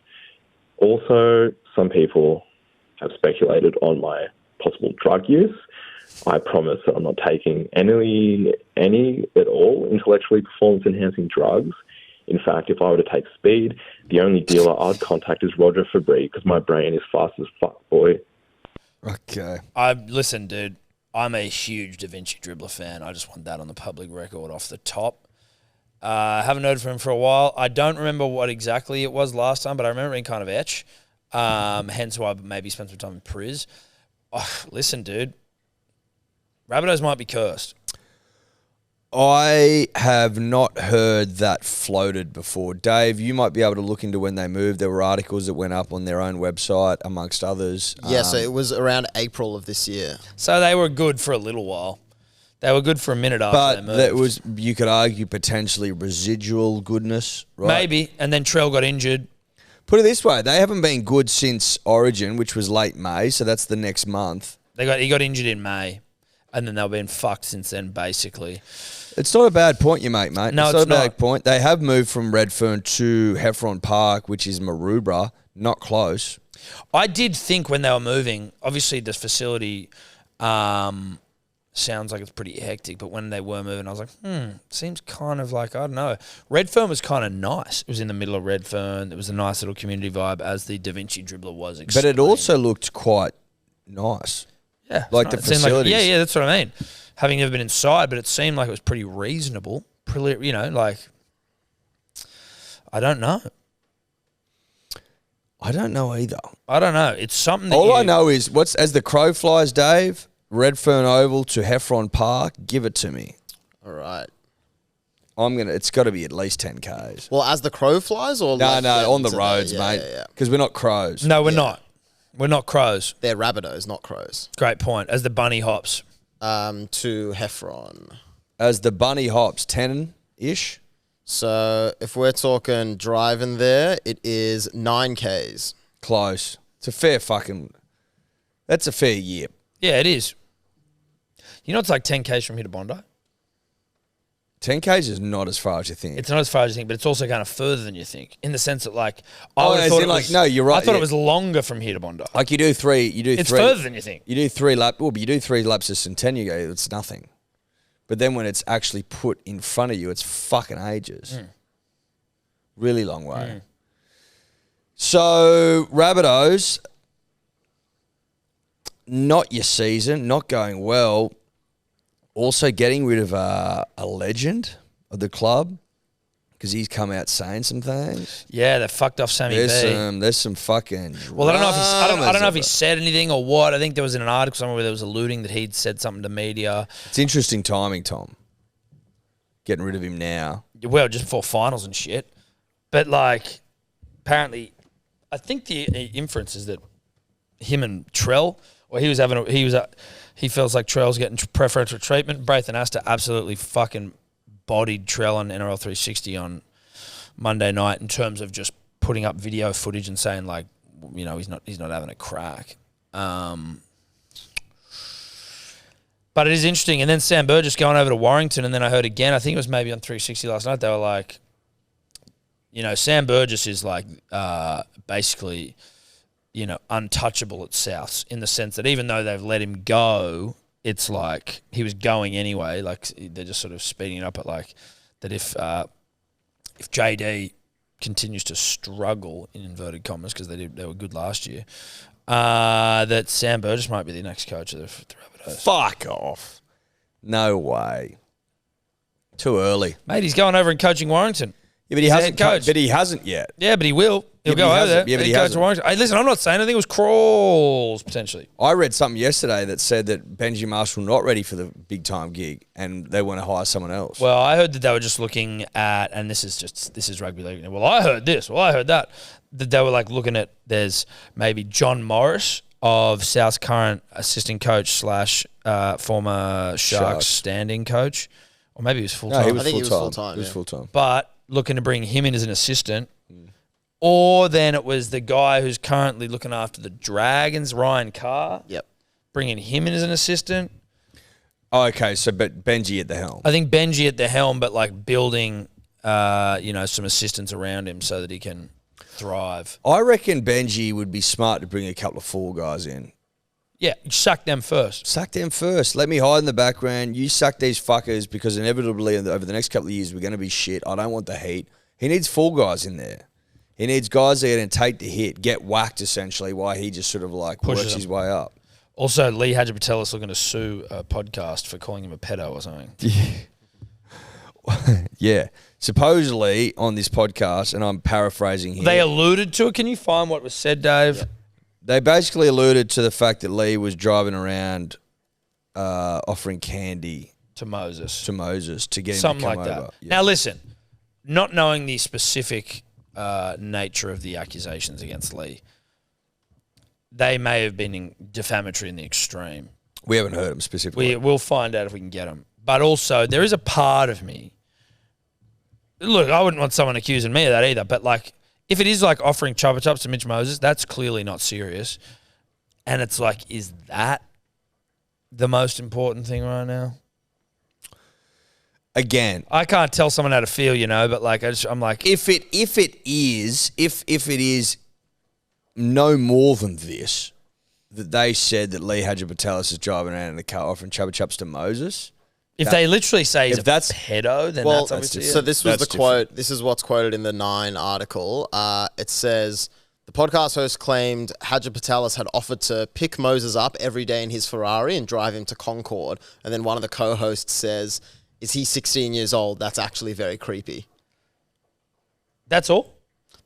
Also, some people have speculated on my possible drug use. I promise that I'm not taking any at all intellectually performance-enhancing drugs. In fact, if I were to take speed, the only dealer I'd contact is Roger Fabry because my brain is fast as fuck, boy. Okay. Listen, dude, I'm a huge Da Vinci Dribbler fan. I just want that on the public record off the top. I haven't heard from him for a while. I don't remember what exactly it was last time, but I remember it kind of etch. Hence why I maybe spent some time in Priz. Oh, listen, dude. Rabbitohs might be cursed. I have not heard that floated before. Dave, you might be able to look into when they moved. There were articles that went up on their own website, amongst others. Yeah, so it was around April of this year. So they were good for a little while. They were good for a minute after they moved. That was, you could argue, potentially residual goodness, right? Maybe. And then Trell got injured. Put it this way, they haven't been good since Origin, which was late May, so that's the next month. He got injured in May, and then they've been fucked since then, basically. It's not a bad point you make, mate. No, it's not a bad point. They have moved from Redfern to Heffron Park, which is Maroubra, not close. I did think when they were moving, obviously this facility sounds like it's pretty hectic, but when they were moving, I was like, seems kind of like, I don't know. Redfern was kind of nice. It was in the middle of Redfern. It was a nice little community vibe, as the Da Vinci Dribbler was. But it also looked quite nice. Yeah. Like the facilities. Yeah, that's what I mean. Having never been inside, but it seemed like it was pretty reasonable. Pretty, I don't know. I don't know either. I don't know. It's something that I know is, as the crow flies, Dave, Redfern Oval to Heffron Park, give it to me. All right. It's got to be at least 10 Ks. Well, as the crow flies or... No, on the roads, mate. Because we're not crows. No, we're not. We're not crows. They're Rabbitohs, not crows. Great point. As the bunny hops. To Heffron. As the bunny hops, 10-ish? So if we're talking driving there, it is 9 Ks. Close. It's a fair that's a fair year. Yeah, it is. You know it's like 10 Ks from here to Bondi? 10 Ks is not as far as you think. It's not as far as you think, but it's also kind of further than you think. In the sense that, like... no, you're right. I thought it was longer from here to Bondi. Like you do three... It's further than you think. You do 3 laps... Well, but you do 3 laps of Centennial, it's nothing. But then when it's actually put in front of you, it's fucking ages. Really long way. So, Rabbitohs, not your season, not going well. Also getting rid of a legend of the club because he's come out saying some things. Yeah, they fucked off Sammy B. B. There's some fucking... Well, I don't know if he said anything or what. I think there was in an article somewhere where there was alluding that he'd said something to media. It's interesting timing, Tom. Getting rid of him now. Well, just before finals and shit. But, like, apparently, I think the inference is that him and Trell, or he feels like Trell's getting preferential treatment. Braithen Astor absolutely fucking bodied Trell on NRL 360 on Monday night in terms of just putting up video footage and saying, like, he's not having a crack. But it is interesting. And then Sam Burgess going over to Warrington, and then I heard again, I think it was maybe on 360 last night, they were like, Sam Burgess is like basically, untouchable at Souths in the sense that even though they've let him go, it's like he was going anyway. Like they're just sort of speeding it up at like that if JD continues to struggle in inverted commas because they were good last year, that Sam Burgess might be the next coach of the Rabbitohs. Fuck off. No way. Too early. Mate, he's going over and coaching Warrington. Yeah, but he He's the hasn't. head coach. But he hasn't yet. Yeah, but he will. He'll Yeah, but go he over there. hasn't. Yeah, but he Head coach hasn't. of Warrington. Hey, listen, I'm not saying anything. It was crawls potentially. I read something yesterday that said that Benji Marshall not ready for the big time gig, and they want to hire someone else. Well, I heard that they were just looking at, and this is rugby league. Well, I heard this. Well, I heard that. That they were like looking at. There's maybe John Morris of South's current assistant coach / former Sharks standing coach, or maybe he was full no, time. he was I think he was full-time. full-time, He was yeah. full time. But looking to bring him in as an assistant. Or then it was the guy who's currently looking after the Dragons, Ryan Carr. Yep. Bringing him in as an assistant. Oh, okay, so but Benji at the helm. I think Benji at the helm, but like building, some assistants around him so that he can thrive. I reckon Benji would be smart to bring a couple of fall guys in. Yeah, suck them first. Suck them first. Let me hide in the background. You suck these fuckers because inevitably over the next couple of years we're going to be shit. I don't want the heat. He needs fall guys in there. He needs guys that are going to take the hit, get whacked essentially, while he just sort of like Pushes works them. his way up. Also, Lee Hadjipatelis looking to sue a podcast for calling him a pedo or something. Yeah. Supposedly on this podcast, and I'm paraphrasing here, They alluded to it. Can you find what was said, Dave? they basically alluded to the fact that Lee was driving around offering candy To Moses. to Moses to get him Something to come like that. over. Yeah. Now, listen, not knowing the specific nature of the accusations against Lee, they may have been defamatory in the extreme. We haven't heard him specifically. We'll find out if we can get them. But also, there is a part of me. Look, I wouldn't want someone accusing me of that either. But like, if it is like offering chopper chops to Mitch Moses, that's clearly not serious. And it's like, is that the most important thing right now? Again, I can't tell someone how to feel, but like, I'm like, if it is no more than this, that they said that Lee Hadjipatelis is driving around in the car offering chubba chups to Moses. if they literally say he's if a that's- pedo, then Well, that's obviously so it. this was That's the quote. This is what's quoted in the 9 article. It says the podcast host claimed Hadjipatelis had offered to pick Moses up every day in his Ferrari and drive him to Concord. And then one of the co-hosts says, "Is he 16 years old? That's actually very creepy." That's all?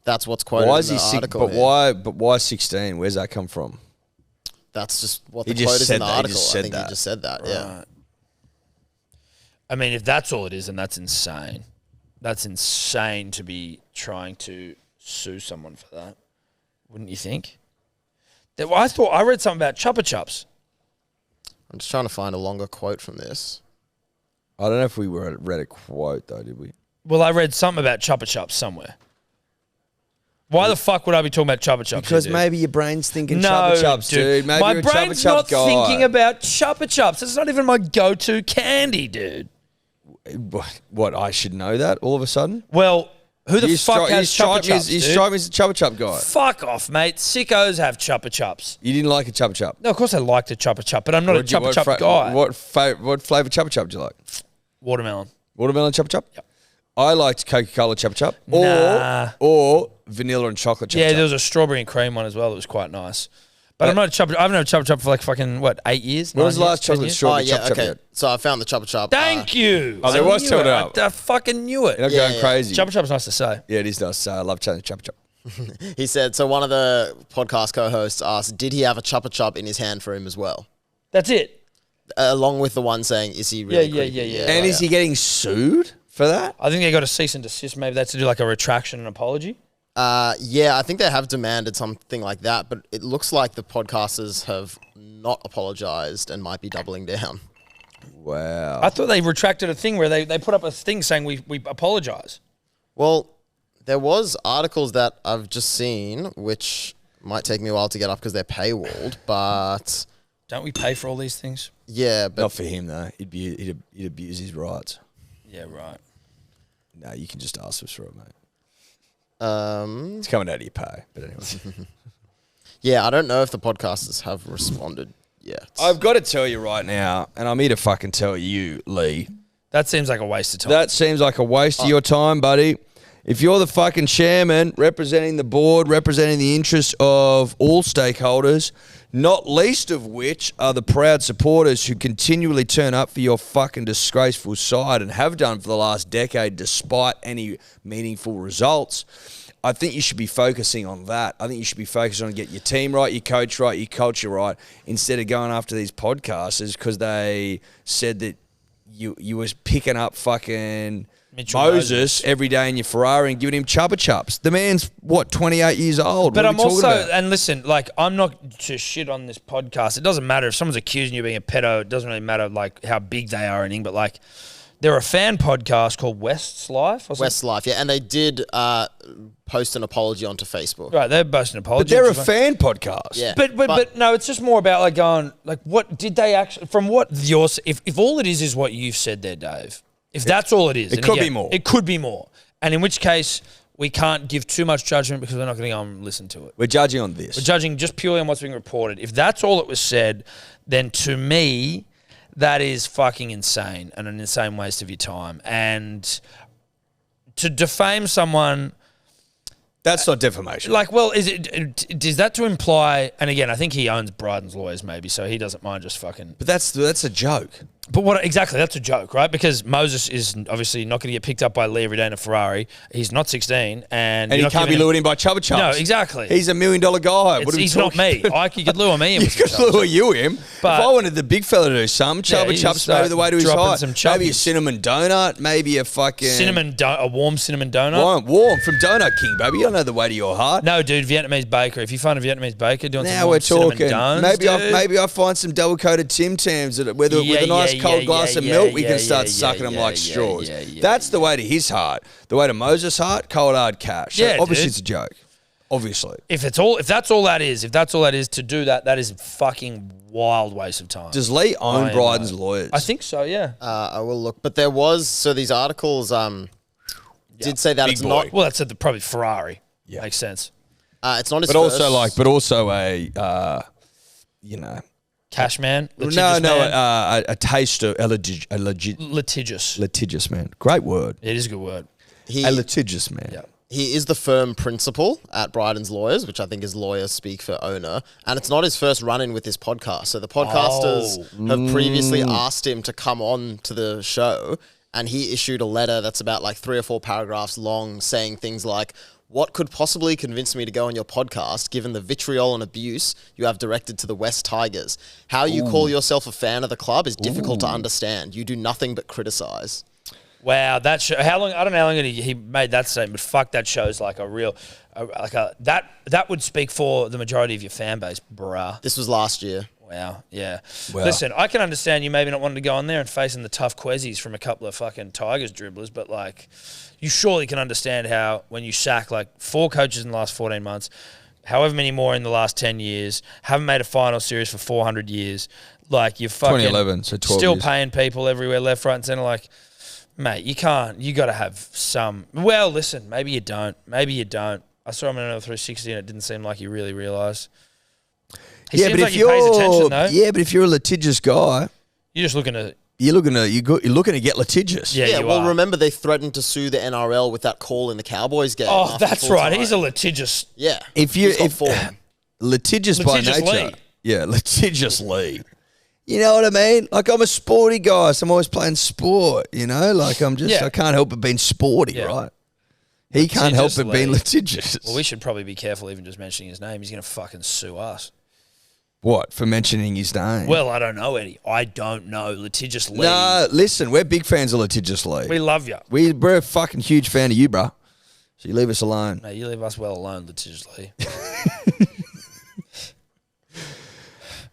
That's what's quoted Why in is the he sick? article. But here. why? But why 16? Where's that come from? That's just what He the just quote is said in the that. He article. just I said think that. he just said that. Yeah. Right. I mean, if that's all it is, then that's insane. That's insane to be trying to sue someone for that. Wouldn't you think? I read something about Chuppa Chups. I'm just trying to find a longer quote from this. I don't know if we read a quote though, did we? Well, I read something about Chuppa Chups somewhere. Why the fuck would I be talking about Chuppa Chups? Because dude? maybe your brain's thinking No, chubba chups, dude. Maybe my you're a brain's chubba chup not guy. thinking about Chuppa Chups. It's not even my go-to candy, dude. What? I should know that all of a sudden. Well, who the fuck has Chuppa Chups, You dude? strike me as a chubba chup guy. Fuck off, mate. Sickos have Chuppa Chups. You didn't like a chubba chup. No, of course I liked a Chuppa Chup, but I'm not a Chuppa Chup guy. What flavour chubba chup do you like? Watermelon. Watermelon chubba chup? Yep. I liked Coca-Cola chubba chup. Nah. Or vanilla and chocolate chubba Yeah, chup. there was a strawberry and cream one as well that was quite nice. But I'm not a Chuppa. I haven't had a Chuppa Chup for like fucking, 8 years? When was 9 the last years, 10 chocolate years? strawberry Oh, yeah, chubba chup you okay. had? So I found the Chuppa Chup. Thank you. Oh, there I was knew till it. now. I fucking knew it. You're not Yeah, going yeah. crazy. Chuppa Chup's nice to say. Yeah, it is nice. I love chatting chubba chup. He said, so one of the podcast co-hosts asked, did he have a Chuppa Chup in his hand for him as well? That's it. Along with the one saying, is he really Yeah, creepy? And is he getting sued for that? I think they got a cease and desist. Maybe that's to do like a retraction and apology. Yeah, I think they have demanded something like that, but it looks like the podcasters have not apologized and might be doubling down. Wow. I thought they retracted a thing where they put up a thing saying we apologize. Well, there was articles that I've just seen, which might take me a while to get up because they're paywalled, but Don't we pay for all these things? yeah, but Not for him, though. He'd abuse his rights. Yeah, right. No, you can just ask us for it, mate. um, It's coming out of your pay. But anyway. yeah, I don't know if the podcasters have responded yeah. I've got to tell you right now, and I'm here to fucking tell you, Lee. That seems like a waste of time. That seems like a waste of your time, buddy. If you're the fucking chairman representing the board, representing the interests of all stakeholders, not least of which are the proud supporters who continually turn up for your fucking disgraceful side and have done for the last decade despite any meaningful results, I think you should be focusing on that. I think you should be focusing on getting your team right, your coach right, your culture right, instead of going after these podcasters because they said that you was picking up fucking Moses every day in your Ferrari and giving him chubba chups. The man's, 28 years old? But what I'm also, and listen, like, I'm not to shit on this podcast. It doesn't matter if someone's accusing you of being a pedo. It doesn't really matter, like, how big they are or anything. But, like, they're a fan podcast called West's Life. West's Life, yeah. And they did post an apology onto Facebook. Right, they're posting an apology. But they're a fan podcast. Yeah. But no, it's just more about, like, going, like, what did they actually, from what yours, if all it is what you've said there, Dave, if that's all it is. It could be more. It could be more. And in which case, we can't give too much judgment because we're not going to go and listen to it. We're judging on this. We're judging just purely on what's being reported. If that's all that was said, then to me, that is fucking insane and an insane waste of your time. And to defame someone... That's not defamation. Like, well, is that to imply... And again, I think he owns Bryden's lawyers maybe, so he doesn't mind just fucking... But that's a joke. But what exactly? That's a joke, right? Because Moses is obviously not going to get picked up by Lee every day in a Ferrari. He's not 16, and he can't be lured in by chubba chups. No, exactly. He's $1 million guy. He's not me. You could lure me in. You could lure him. But if I wanted the big fella to do something, chubba chups maybe the way to his height. Maybe a cinnamon donut. Maybe a fucking a warm cinnamon donut. Warm from Donut King, baby. I know the way to your heart. No, dude, Vietnamese baker. If you find a Vietnamese baker doing now some we're warm talking. cinnamon donuts, Maybe I find some double coated Tim Tams with a nice cold glass of milk. We can start sucking them like straws. That's the way to his heart. The way to Moses' heart, cold hard cash. So obviously, it's a joke. Obviously, if that's all that is to do that, that is a fucking wild waste of time. Does Lee own Bryden's lawyers? I think so. Yeah. I will look, but there was these articles did say that Big it's boy. not. Well, that's probably Ferrari. Yeah, makes sense. It's not his but first. also a Cash man? A taste of litigious man. Great word. It is a good word. A litigious man. Yeah. He is the firm principal at Bryden's Lawyers, which I think is lawyers speak for owner. And it's not his first run-in with this podcast. So the podcasters have previously asked him to come on to the show, and he issued a letter that's about like 3 or 4 paragraphs long saying things like, what could possibly convince me to go on your podcast, given the vitriol and abuse you have directed to the West Tigers? How you call yourself a fan of the club is difficult to understand. You do nothing but criticise. Wow, that show. How long? I don't know how long he made that statement, but fuck, that shows like a real, that would speak for the majority of your fan base, bruh. This was last year. Wow, yeah. Wow. Listen, I can understand you maybe not wanting to go on there and facing the tough quezzies from a couple of fucking Tigers dribblers, but like, you surely can understand how when you sack like 4 coaches in the last 14 months, however many more in the last 10 years, haven't made a final series for 400 years, like you're fucking 2011, so 12 still years. paying people everywhere, left, right, and centre. Like, mate, you can't. You got to have some. Well, listen, maybe you don't. Maybe you don't. I saw him in another 360, and it didn't seem like he really realised. He seems like he pays attention, though. Yeah, but if you're a litigious guy, you're just looking to. You're looking to get litigious. Yeah, well, remember they threatened to sue the NRL with that call in the Cowboys game. Oh, that's right. He's a litigious. Yeah. Litigious by nature. Lee. Yeah, litigious Lee. You know what I mean? Like, I'm a sporty guy, so I'm always playing sport, you know? Like, I can't help but being sporty, right? He can't help but being litigious. Well, we should probably be careful even just mentioning his name. He's going to fucking sue us. What, for mentioning his name? Well, I don't know, Eddie. I don't know. Litigious Lee. No, listen, we're big fans of litigious Lee. We love you. We're a fucking huge fan of you, bro. So you leave us alone. No, you leave us well alone, litigious Lee.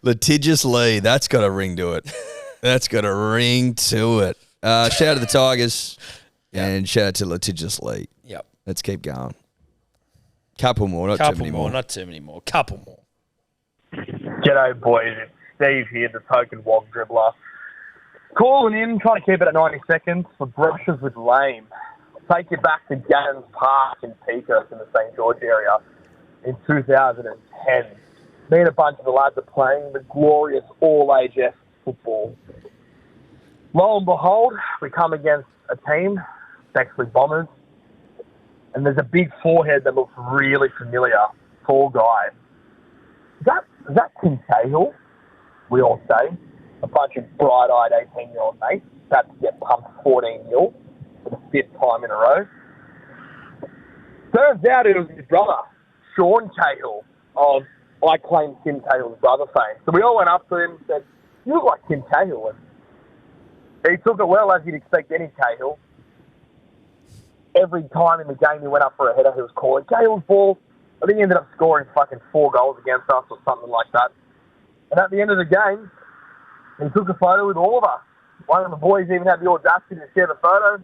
Litigious Lee, that's got a ring to it. That's got a ring to it. Shout out to the Tigers and shout out to litigious Lee. Yep. Let's keep going. Couple more, not too many more. Not too many more. Couple more. G'day, boys. It's Steve here, the token wog dribbler. Calling in, trying to keep it at 90 seconds for brushes with lame. I'll take you back to Gannon's Park in Peakhurst in the St. George area in 2010. Me and a bunch of the lads are playing the glorious all-ages football. Lo and behold, we come against a team, Bexley Bombers, and there's a big forehead that looks really familiar. Tall guy. Is that Tim Cahill? We all say. A bunch of bright-eyed 18-year-old mates about to get pumped 14-0 for the 5th time in a row. Turns out it was his brother, Sean Cahill, of I claim Tim Cahill's brother fame. So we all went up to him and said, "You look like Tim Cahill." And he took it well, as you'd expect any Cahill. Every time in the game he went up for a header, he was calling Cahill's ball. I think he ended up scoring fucking 4 goals against us or something like that. And at the end of the game, he took a photo with all of us. One of the boys even had the audacity to share the photo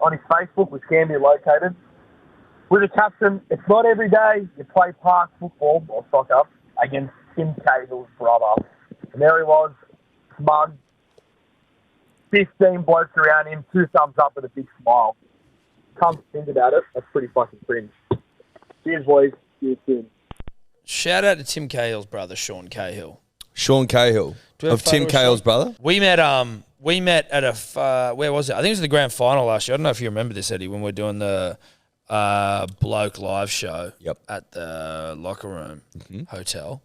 on his Facebook, which can be located, with a caption, "It's not every day you play park football or soccer against Tim Cahill's brother." And there he was, smug, 15 blokes around him, 2 thumbs up with a big smile. Come think about it, that's pretty fucking cringe. Cheers, boys. Cheers, soon. Shout out to Tim Cahill's brother, Sean Cahill. Sean Cahill Do we have of a Tim photo of Cahill's Sean? brother. We met at a where was it? I think it was the grand final last year. I don't know if you remember this, Eddie, when we were doing the bloke live show at the locker room hotel.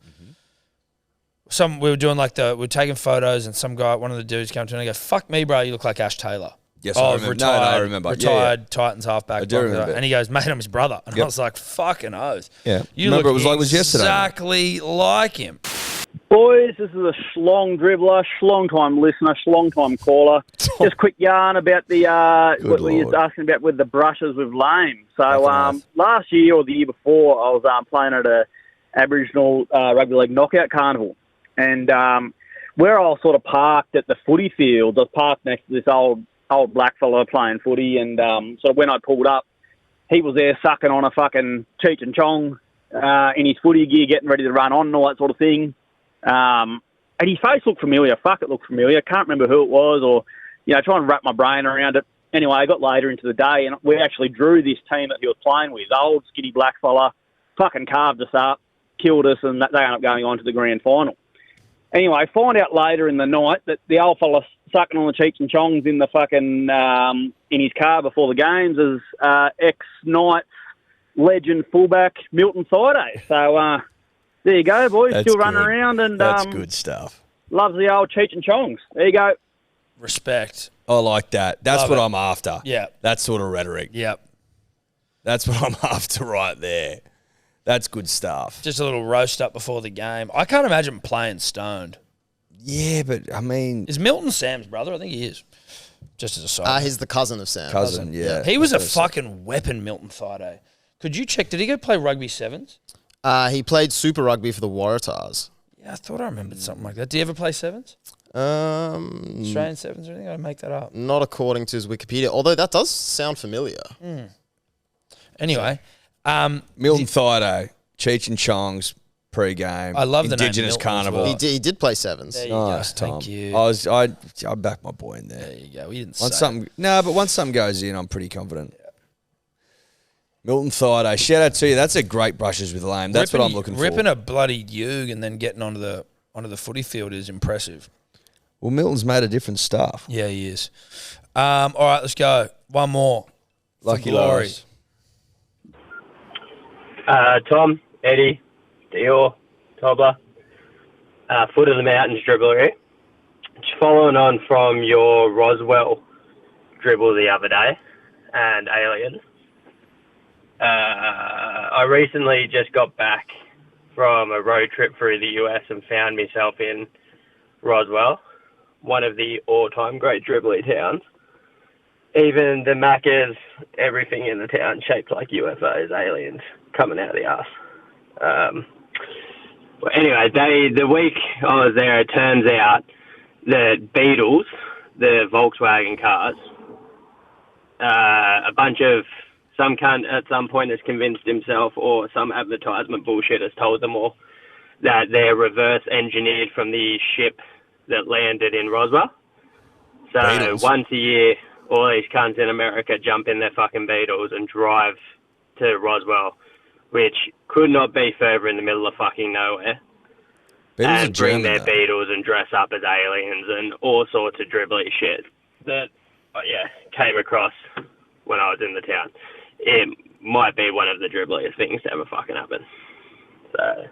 We were doing we were taking photos, and some guy, one of the dudes came to me and he goes, "Fuck me, bro, you look like Ash Taylor." Yes, I remember. Retired, I remember. Retired Titans halfback. I do remember. And he goes, "Mate, I'm his brother." And I was like, "Fucking oath." Yeah. You Remember, look it was like it was yesterday. exactly like him. Boys, this is a schlong dribbler, schlong-time listener, schlong-time caller. Just quick yarn about the what you were asking about with the brushes with lame. So last year or the year before, I was playing at a Aboriginal rugby league knockout carnival. And where I was sort of parked at the footy field, I was parked next to this old black fella playing footy. And so when I pulled up, he was there sucking on a fucking Cheech and Chong in his footy gear, getting ready to run on and all that sort of thing. And his face looked familiar. Fuck, it looked familiar. Can't remember who it was or, try and wrap my brain around it. Anyway, I got later into the day and we actually drew this team that he was playing with. Old, skinny black fella, fucking carved us up, killed us, and they ended up going on to the grand final. Anyway, find out later in the night that the old fella sucking on the Cheech and Chongs in the fucking, in his car before the games is ex-Knights legend fullback Milton Thaiday. So, there you go, boys. That's Still running good. around and That's good stuff. loves the old Cheech and Chongs. There you go. Respect. I like that. That's Love what it. I'm after. Yeah. That sort of rhetoric. Yep. That's what I'm after right there. That's good stuff. Just a little roast up before the game. I can't imagine playing stoned. Yeah, but I mean, Is Milton Sam's brother? I think he is. Just as a side. He's the cousin of Sam. cousin, yeah. He was a fucking weapon, Milton Thaiday. Could you check? Did he go play rugby sevens? He played Super Rugby for the Waratahs. Yeah, I thought I remembered something like that. Did you ever play sevens? Australian sevens or anything? I make that up. Not according to his Wikipedia, although that does sound familiar. Anyway, Milton Thaiday, Cheech and Chong's pre-game. I love the name Indigenous Milton as Carnival. well. He did play sevens. there you Nice, go. Tom. Thank you. I backed my boy in there. There you go. We didn't Once say something, but once something goes in, I'm pretty confident. Milton Thaiday, shout out to you. That's a great brushes with lame. That's what I'm looking for. Ripping a bloody Yug and then getting onto the footy field is impressive. Well, Milton's made of different stuff. Yeah, he is. All right, let's go. One more. For Lucky glory. Lars. Tom, Eddie, Dior, Tobler, Foot of the Mountains dribbler here. Just following on from your Roswell dribble the other day and Alien. I recently just got back from a road trip through the US and found myself in Roswell, one of the all-time great dribbly towns. Even the Maccas, everything in the town shaped like UFOs, aliens coming out of the arse. Well, anyway, the week I was there, it turns out that Beetles, the Volkswagen cars, a bunch of some cunt at some point has convinced himself, or some advertisement bullshit has told them all, that they're reverse engineered from the ship that landed in Roswell. So Beatles. Once a year, all these cunts in America jump in their fucking Beetles and drive to Roswell, which could not be further in the middle of fucking nowhere. Beatles are and bring German, their though. Beatles and dress up as aliens and all sorts of dribbly shit that, came across when I was in the town. It might be one of the dribbliest things to ever fucking happen. So,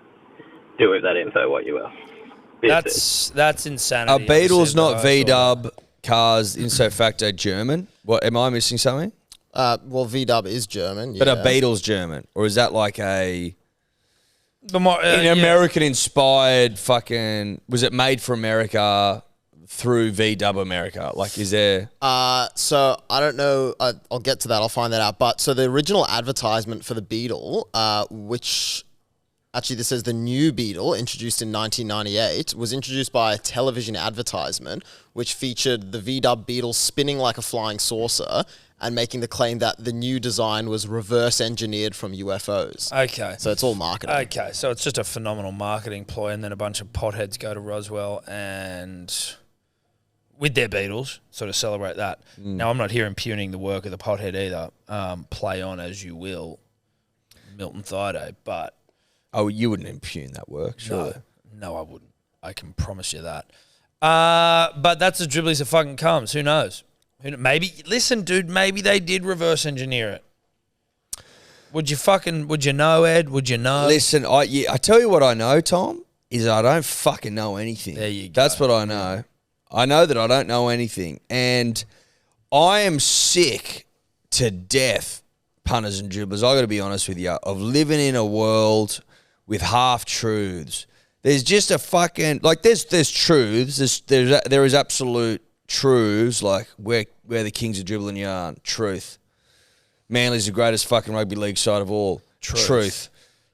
do with that info what you will. That's insanity. Are Beatles Obviously, not but I saw that. V-dub cars in so facto German? What, am I missing something? Well, V-dub is German. But yeah. are Beatles German? Or is that like an Yeah. American-inspired fucking... Was it made for America through V-dub America? Like, is there... So I don't know. I'll get to that. I'll find that out. But so the original advertisement for the Beetle, which actually this says the new Beetle, introduced in 1998, was introduced by a television advertisement which featured the V-dub Beetle spinning like a flying saucer and making the claim that the new design was reverse engineered from UFOs. Okay. So it's all marketing. Okay, so it's just a phenomenal marketing ploy, and then a bunch of potheads go to Roswell and with their Beatles, sort of celebrate that. Now, I'm not here impugning the work of the pothead either. Play on as you will, Milton Thaiday, but... Oh, you wouldn't impugn that work, surely. No, I wouldn't. I can promise you that. But that's as dribbly as it fucking comes. Who knows? Maybe, listen, dude, maybe they did reverse engineer it. Would you know, Ed? Would you know? Listen, I tell you what I know, Tom, is I don't fucking know anything. There you go. That's what I know. I know that I don't know anything. And I am sick to death, punters and dribblers, I got to be honest with you, of living in a world with half-truths. There's just a fucking... Like, there's truths. There is absolute truths, like we're the kings of dribbling yarn. Truth. Manly's the greatest fucking rugby league side of all. Truth.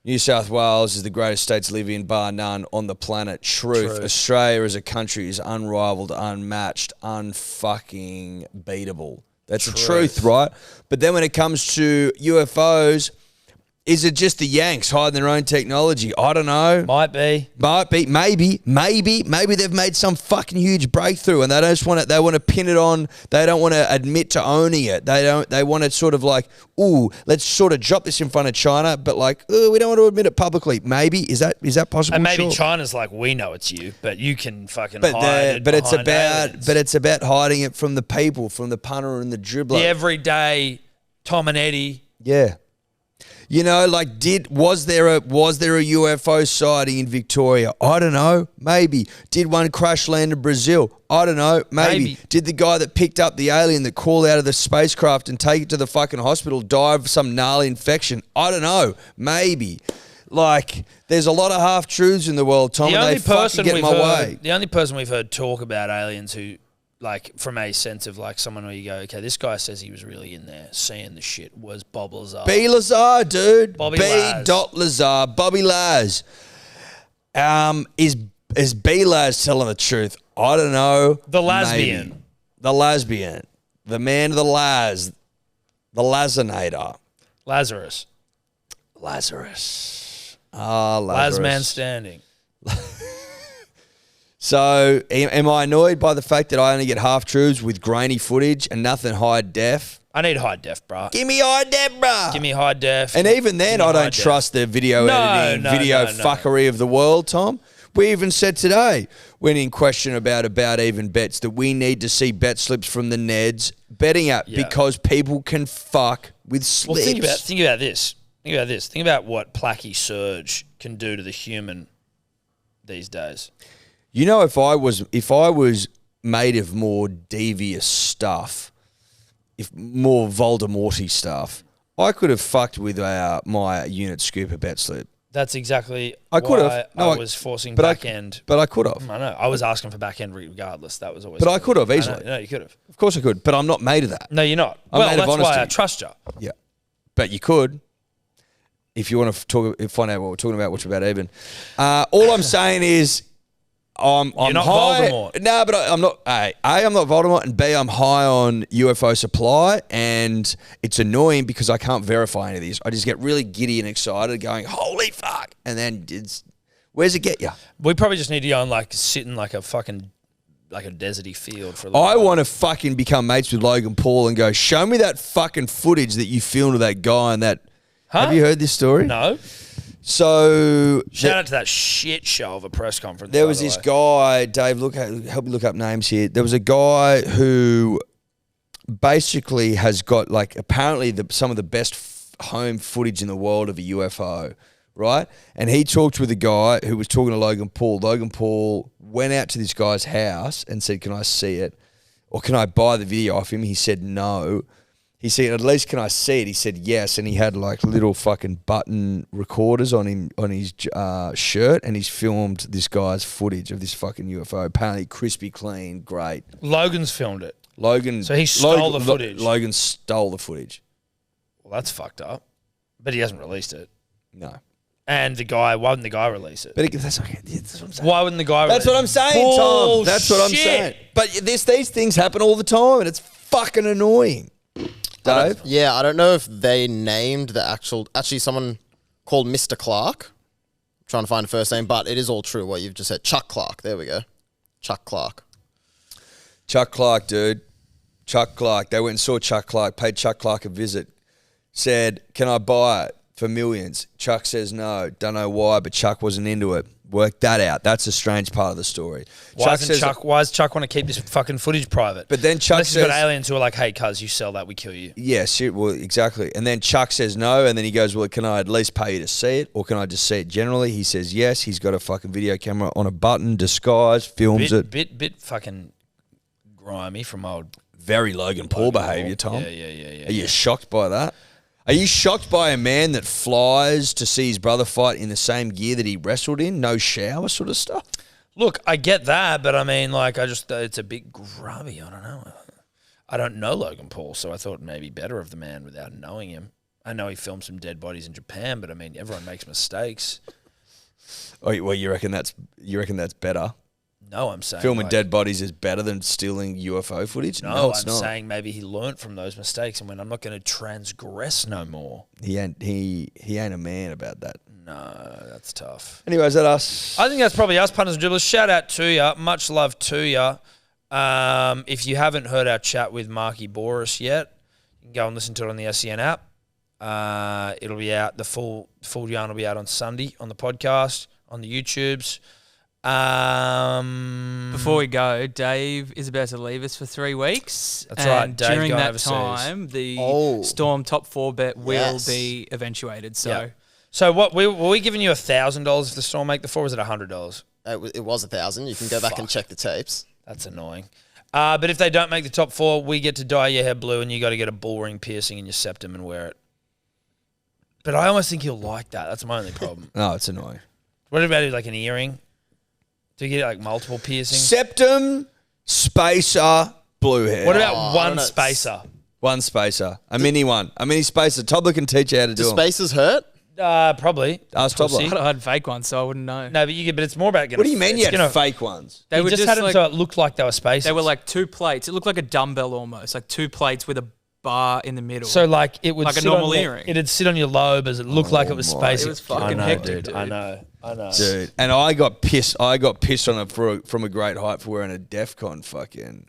New South Wales is the greatest state to live in, bar none, on the planet. Truth. Australia as a country is unrivaled, unmatched, unfucking beatable. That's the truth, right? But then when it comes to UFOs... Is it just the Yanks hiding their own technology? I don't know. Might be. Maybe they've made some fucking huge breakthrough and they just want to. They want to pin it on. They don't want to admit to owning it. They want to sort of like, ooh, let's sort of drop this in front of China, but like, ooh, we don't want to admit it publicly. Maybe is that possible? And maybe Sure. China's like, we know it's you, but you can fucking hide it. But it's behind about aliens. hiding it from the people, from the punter and the dribbler. The everyday Tom and Eddie. Yeah. You know, like, was there a UFO sighting in Victoria? I don't know. Maybe. Did one crash land in Brazil? I don't know. Maybe. Did the guy that picked up the alien that crawled out of the spacecraft and take it to the fucking hospital die of some gnarly infection? I don't know. Maybe. Like, there's a lot of half-truths in the world, Tom, and they fucking get in my way. The only person we've heard talk about aliens who... Like, from a sense of, like, someone where you go, okay, this guy says he was really in there seeing the shit, was Bob Lazar. B. Lazar, dude. Bobby B. Laz. Lazar. Bobby Laz. Is B. Laz telling the truth? I don't know. The lesbian. Maybe. The lesbian. The man of the Laz. The Lazinator. Lazarus. Ah, Lazarus. Laz man standing. So, am I annoyed by the fact that I only get half-truths with grainy footage and nothing high-def? I need high def, bruh. Give me high-def, bruh. Give me high def. And even then, I don't trust the video editing, video fuckery of the world, Tom. We even said today, when in question about even bets, that we need to see bet slips from the Neds betting app because people can fuck with slips. Well, think about this. Think about what Placky Surge can do to the human these days. You know, if I was made of more devious stuff, if more Voldemorty stuff, I could have fucked with my unit scooper bet slip. That's exactly I could have. No, I was forcing back end. But I could have. I know. I was asking for back end regardless. That was always. But I could have easily. No, you could have. Of course I could. But I'm not made of that. No, you're not. I'm made of that's why honesty. I trust you. Yeah. But you could. If you want to find out what we're talking about, which about even. All I'm saying is I'm not high. Voldemort. No, but I'm not. I'm not Voldemort, and B, I'm high on UFO supply, and it's annoying because I can't verify any of these. I just get really giddy and excited, going, "Holy fuck!" And then where's it get you? We probably just need to go and sit in like a deserty field for a little I while. want to fucking become mates with Logan Paul and go, show me that fucking footage that you filmed of that guy and that. Huh? Have you heard this story? No. So Shout out to that shit show of a press conference. there by was the this way. guy, Dave. Help me look up names here. There was a guy who basically has got like apparently some of the best home footage in the world of a UFO, right? And he talked with a guy who was talking to Logan Paul. Logan Paul went out to this guy's house and said, "Can I see it? Or can I buy the video off him?" He said no. He said, "At least can I see it?" He said yes, and he had like little fucking button recorders on him on his shirt, and he's filmed this guy's footage of this fucking UFO. Apparently, crispy clean, great. Logan's filmed it. Logan. So he stole the footage. Logan stole the footage. Well, that's fucked up. But he hasn't released it. No. And why wouldn't the guy release it? But that's okay. That's what I'm saying. Why wouldn't the guy That's release what I'm saying, Tom. That's what I'm Bullshit. saying. But these things happen all the time, and it's fucking annoying. Dave? Yeah, I don't know if they named the actually someone called Mr. Clark. I'm trying to find a first name, but it is all true what you've just said. Chuck Clark. There we go. Chuck Clark. Chuck Clark, dude. Chuck Clark. They went and saw Chuck Clark, paid Chuck Clark a visit, said, "Can I buy it for millions?" Chuck says no. Don't know why, but Chuck wasn't into it. Work that out. That's a strange part of the story. Why does Chuck want to keep this fucking footage private? But then Chuck Unless says, he's got aliens who are like, "Hey, cuz, you sell that, we kill you." yes, well, exactly. And then Chuck says no, and then he goes, "Well, can I at least pay you to see it, or can I just see it generally?" He says yes. He's got a fucking video camera on a button, disguise, films it. Bit fucking grimy from old. Very Logan Paul behaviour, Tom. Yeah. Are you shocked by that? Are you shocked by a man that flies to see his brother fight in the same gear that he wrestled in? No shower sort of stuff? Look, I get that, but I mean, like, it's a bit grubby. I don't know. I don't know Logan Paul, so I thought maybe better of the man without knowing him. I know he filmed some dead bodies in Japan, but I mean, everyone makes mistakes. Oh, well, you reckon that's better? No, I'm saying Filming like, dead bodies is better than stealing UFO footage? No, it's I'm not. saying maybe he learnt from those mistakes and went, I'm not going to transgress no more. He ain't a man about that. No, that's tough. Anyway, is that us? I think that's probably us, punters and dribblers. Shout out to you. Much love to you. If you haven't heard our chat with Marky Boris yet, you can go and listen to it on the SEN app. It'll be out. The full yarn will be out on Sunday on the podcast, on the YouTubes. Before we go, Dave is about to leave us for 3 weeks. That's right, and Dave during going that overseas. time, the Storm top 4 bet will Yes. be eventuated. So Yeah. So what were we giving you $1,000 if the Storm make the 4? Or was it $100? It was 1,000. You can go back and check the tapes. That's annoying. But if they don't make the top 4, we get to dye your hair blue, and you got to get a bull ring piercing in your septum and wear it. But I almost think you'll like that. That's my only problem. No, it's annoying. What about like an earring? Do you get like multiple piercings? Septum, spacer, blue hair. What about I one don't know. spacer? One spacer. A mini one. A mini spacer. Toddler can teach you how to do Do them. spaces hurt? Probably. Ask Pussy. Toddler. I had fake ones, so I wouldn't know. No, but it's more about getting. What do you mean you it's had gonna- fake ones? They You were just had them like, so it looked like they were spacers. they were like 2 plates. It looked like a dumbbell almost, like 2 plates with a bar in the middle. so like it would like a sit normal on your- earring. It'd sit on your lobe as it looked like it was my spacing. It was fucking I know, hectic, dude. I know. Dude, and I got pissed. I got pissed on it from a great height for wearing a DEF CON fucking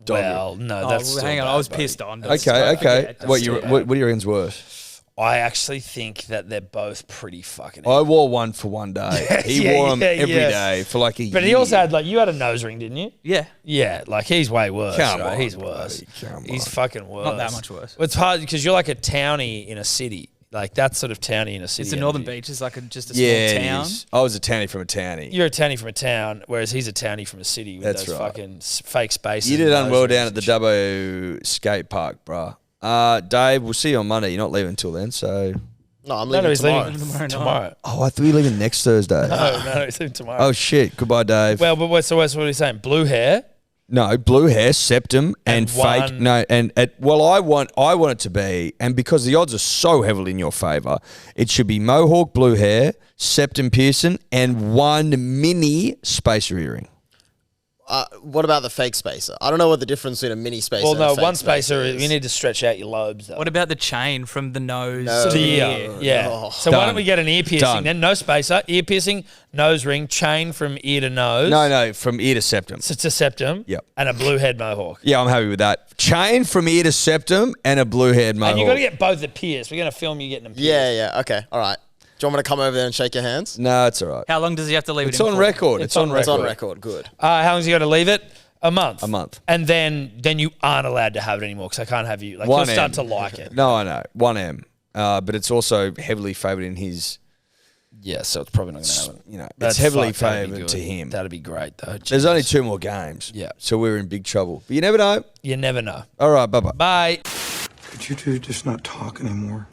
dog. Well, no, Oh, that's well, still hang on, bad, I was buddy. pissed on. Okay. What still do you reckon's worse? I actually think that they're both pretty fucking. I wore one for one day. He Yeah, wore them yeah, every yeah. day for like a year. But he also had you had a nose ring, didn't you? Yeah. Yeah, like he's way worse. Come right? on, He's worse. buddy, come He's on. fucking worse. Not that much worse. Well, it's hard because you're like a townie in a city. Like that sort of townie in a city. It's the Northern energy. Beach. It's like just a small Yeah, it town. is. I was a townie from a townie. You're a townie from a town, whereas he's a townie from a city with That's those right. fucking fake spaces. You did and unwell nose down rings at the and shit. Dubbo skate park, bruh. Dave, we'll see you on Monday. You're not leaving until then, so. No, I'm No, leaving he's tomorrow. leaving Tomorrow tomorrow. Oh, I thought you were leaving next Thursday. No, he's leaving tomorrow. Oh shit! Goodbye, Dave. Well, but what are you saying? Blue hair? No, blue hair, septum, and fake. one- No, I want it to be, and because the odds are so heavily in your favour, it should be mohawk, blue hair, septum piercing, and one mini spacer earring. What about the fake spacer? I don't know what the difference between a mini spacer Well, and a no, fake one spacer. is. You need to stretch out your lobes, though. What about the chain from the nose No. to to the the ear? ear? Yeah. Oh. So why Done. don't we get an ear piercing Done. then? No spacer, ear piercing, nose ring, chain from ear to nose. No, from ear to septum. So to septum. Yep. And a blue head mohawk. Yeah, I'm happy with that. Chain from ear to septum and a blue haired mohawk. And you got to get both the pierced. We're going to film you getting them pierced. Yeah, okay, all right. you want me to come over there and shake your hands? No, it's all right. How long does he have to leave It's it in on for? record. It's on record. It's on record. Good. How long's he got to leave it? A month. A month. And then you aren't allowed to have it anymore because I can't have you. Like, 1M. you'll start to like it. No, I know. 1M. But it's also heavily favoured in his... Yeah, so it's probably not going to happen. You know, That's it's heavily fuck, that'd be favoured good. to him. That'd be great, though. There's only 2 more games. Yeah. So we're in big trouble. But you never know. You never know. All right, bye-bye. Bye. Could you two just not talk anymore?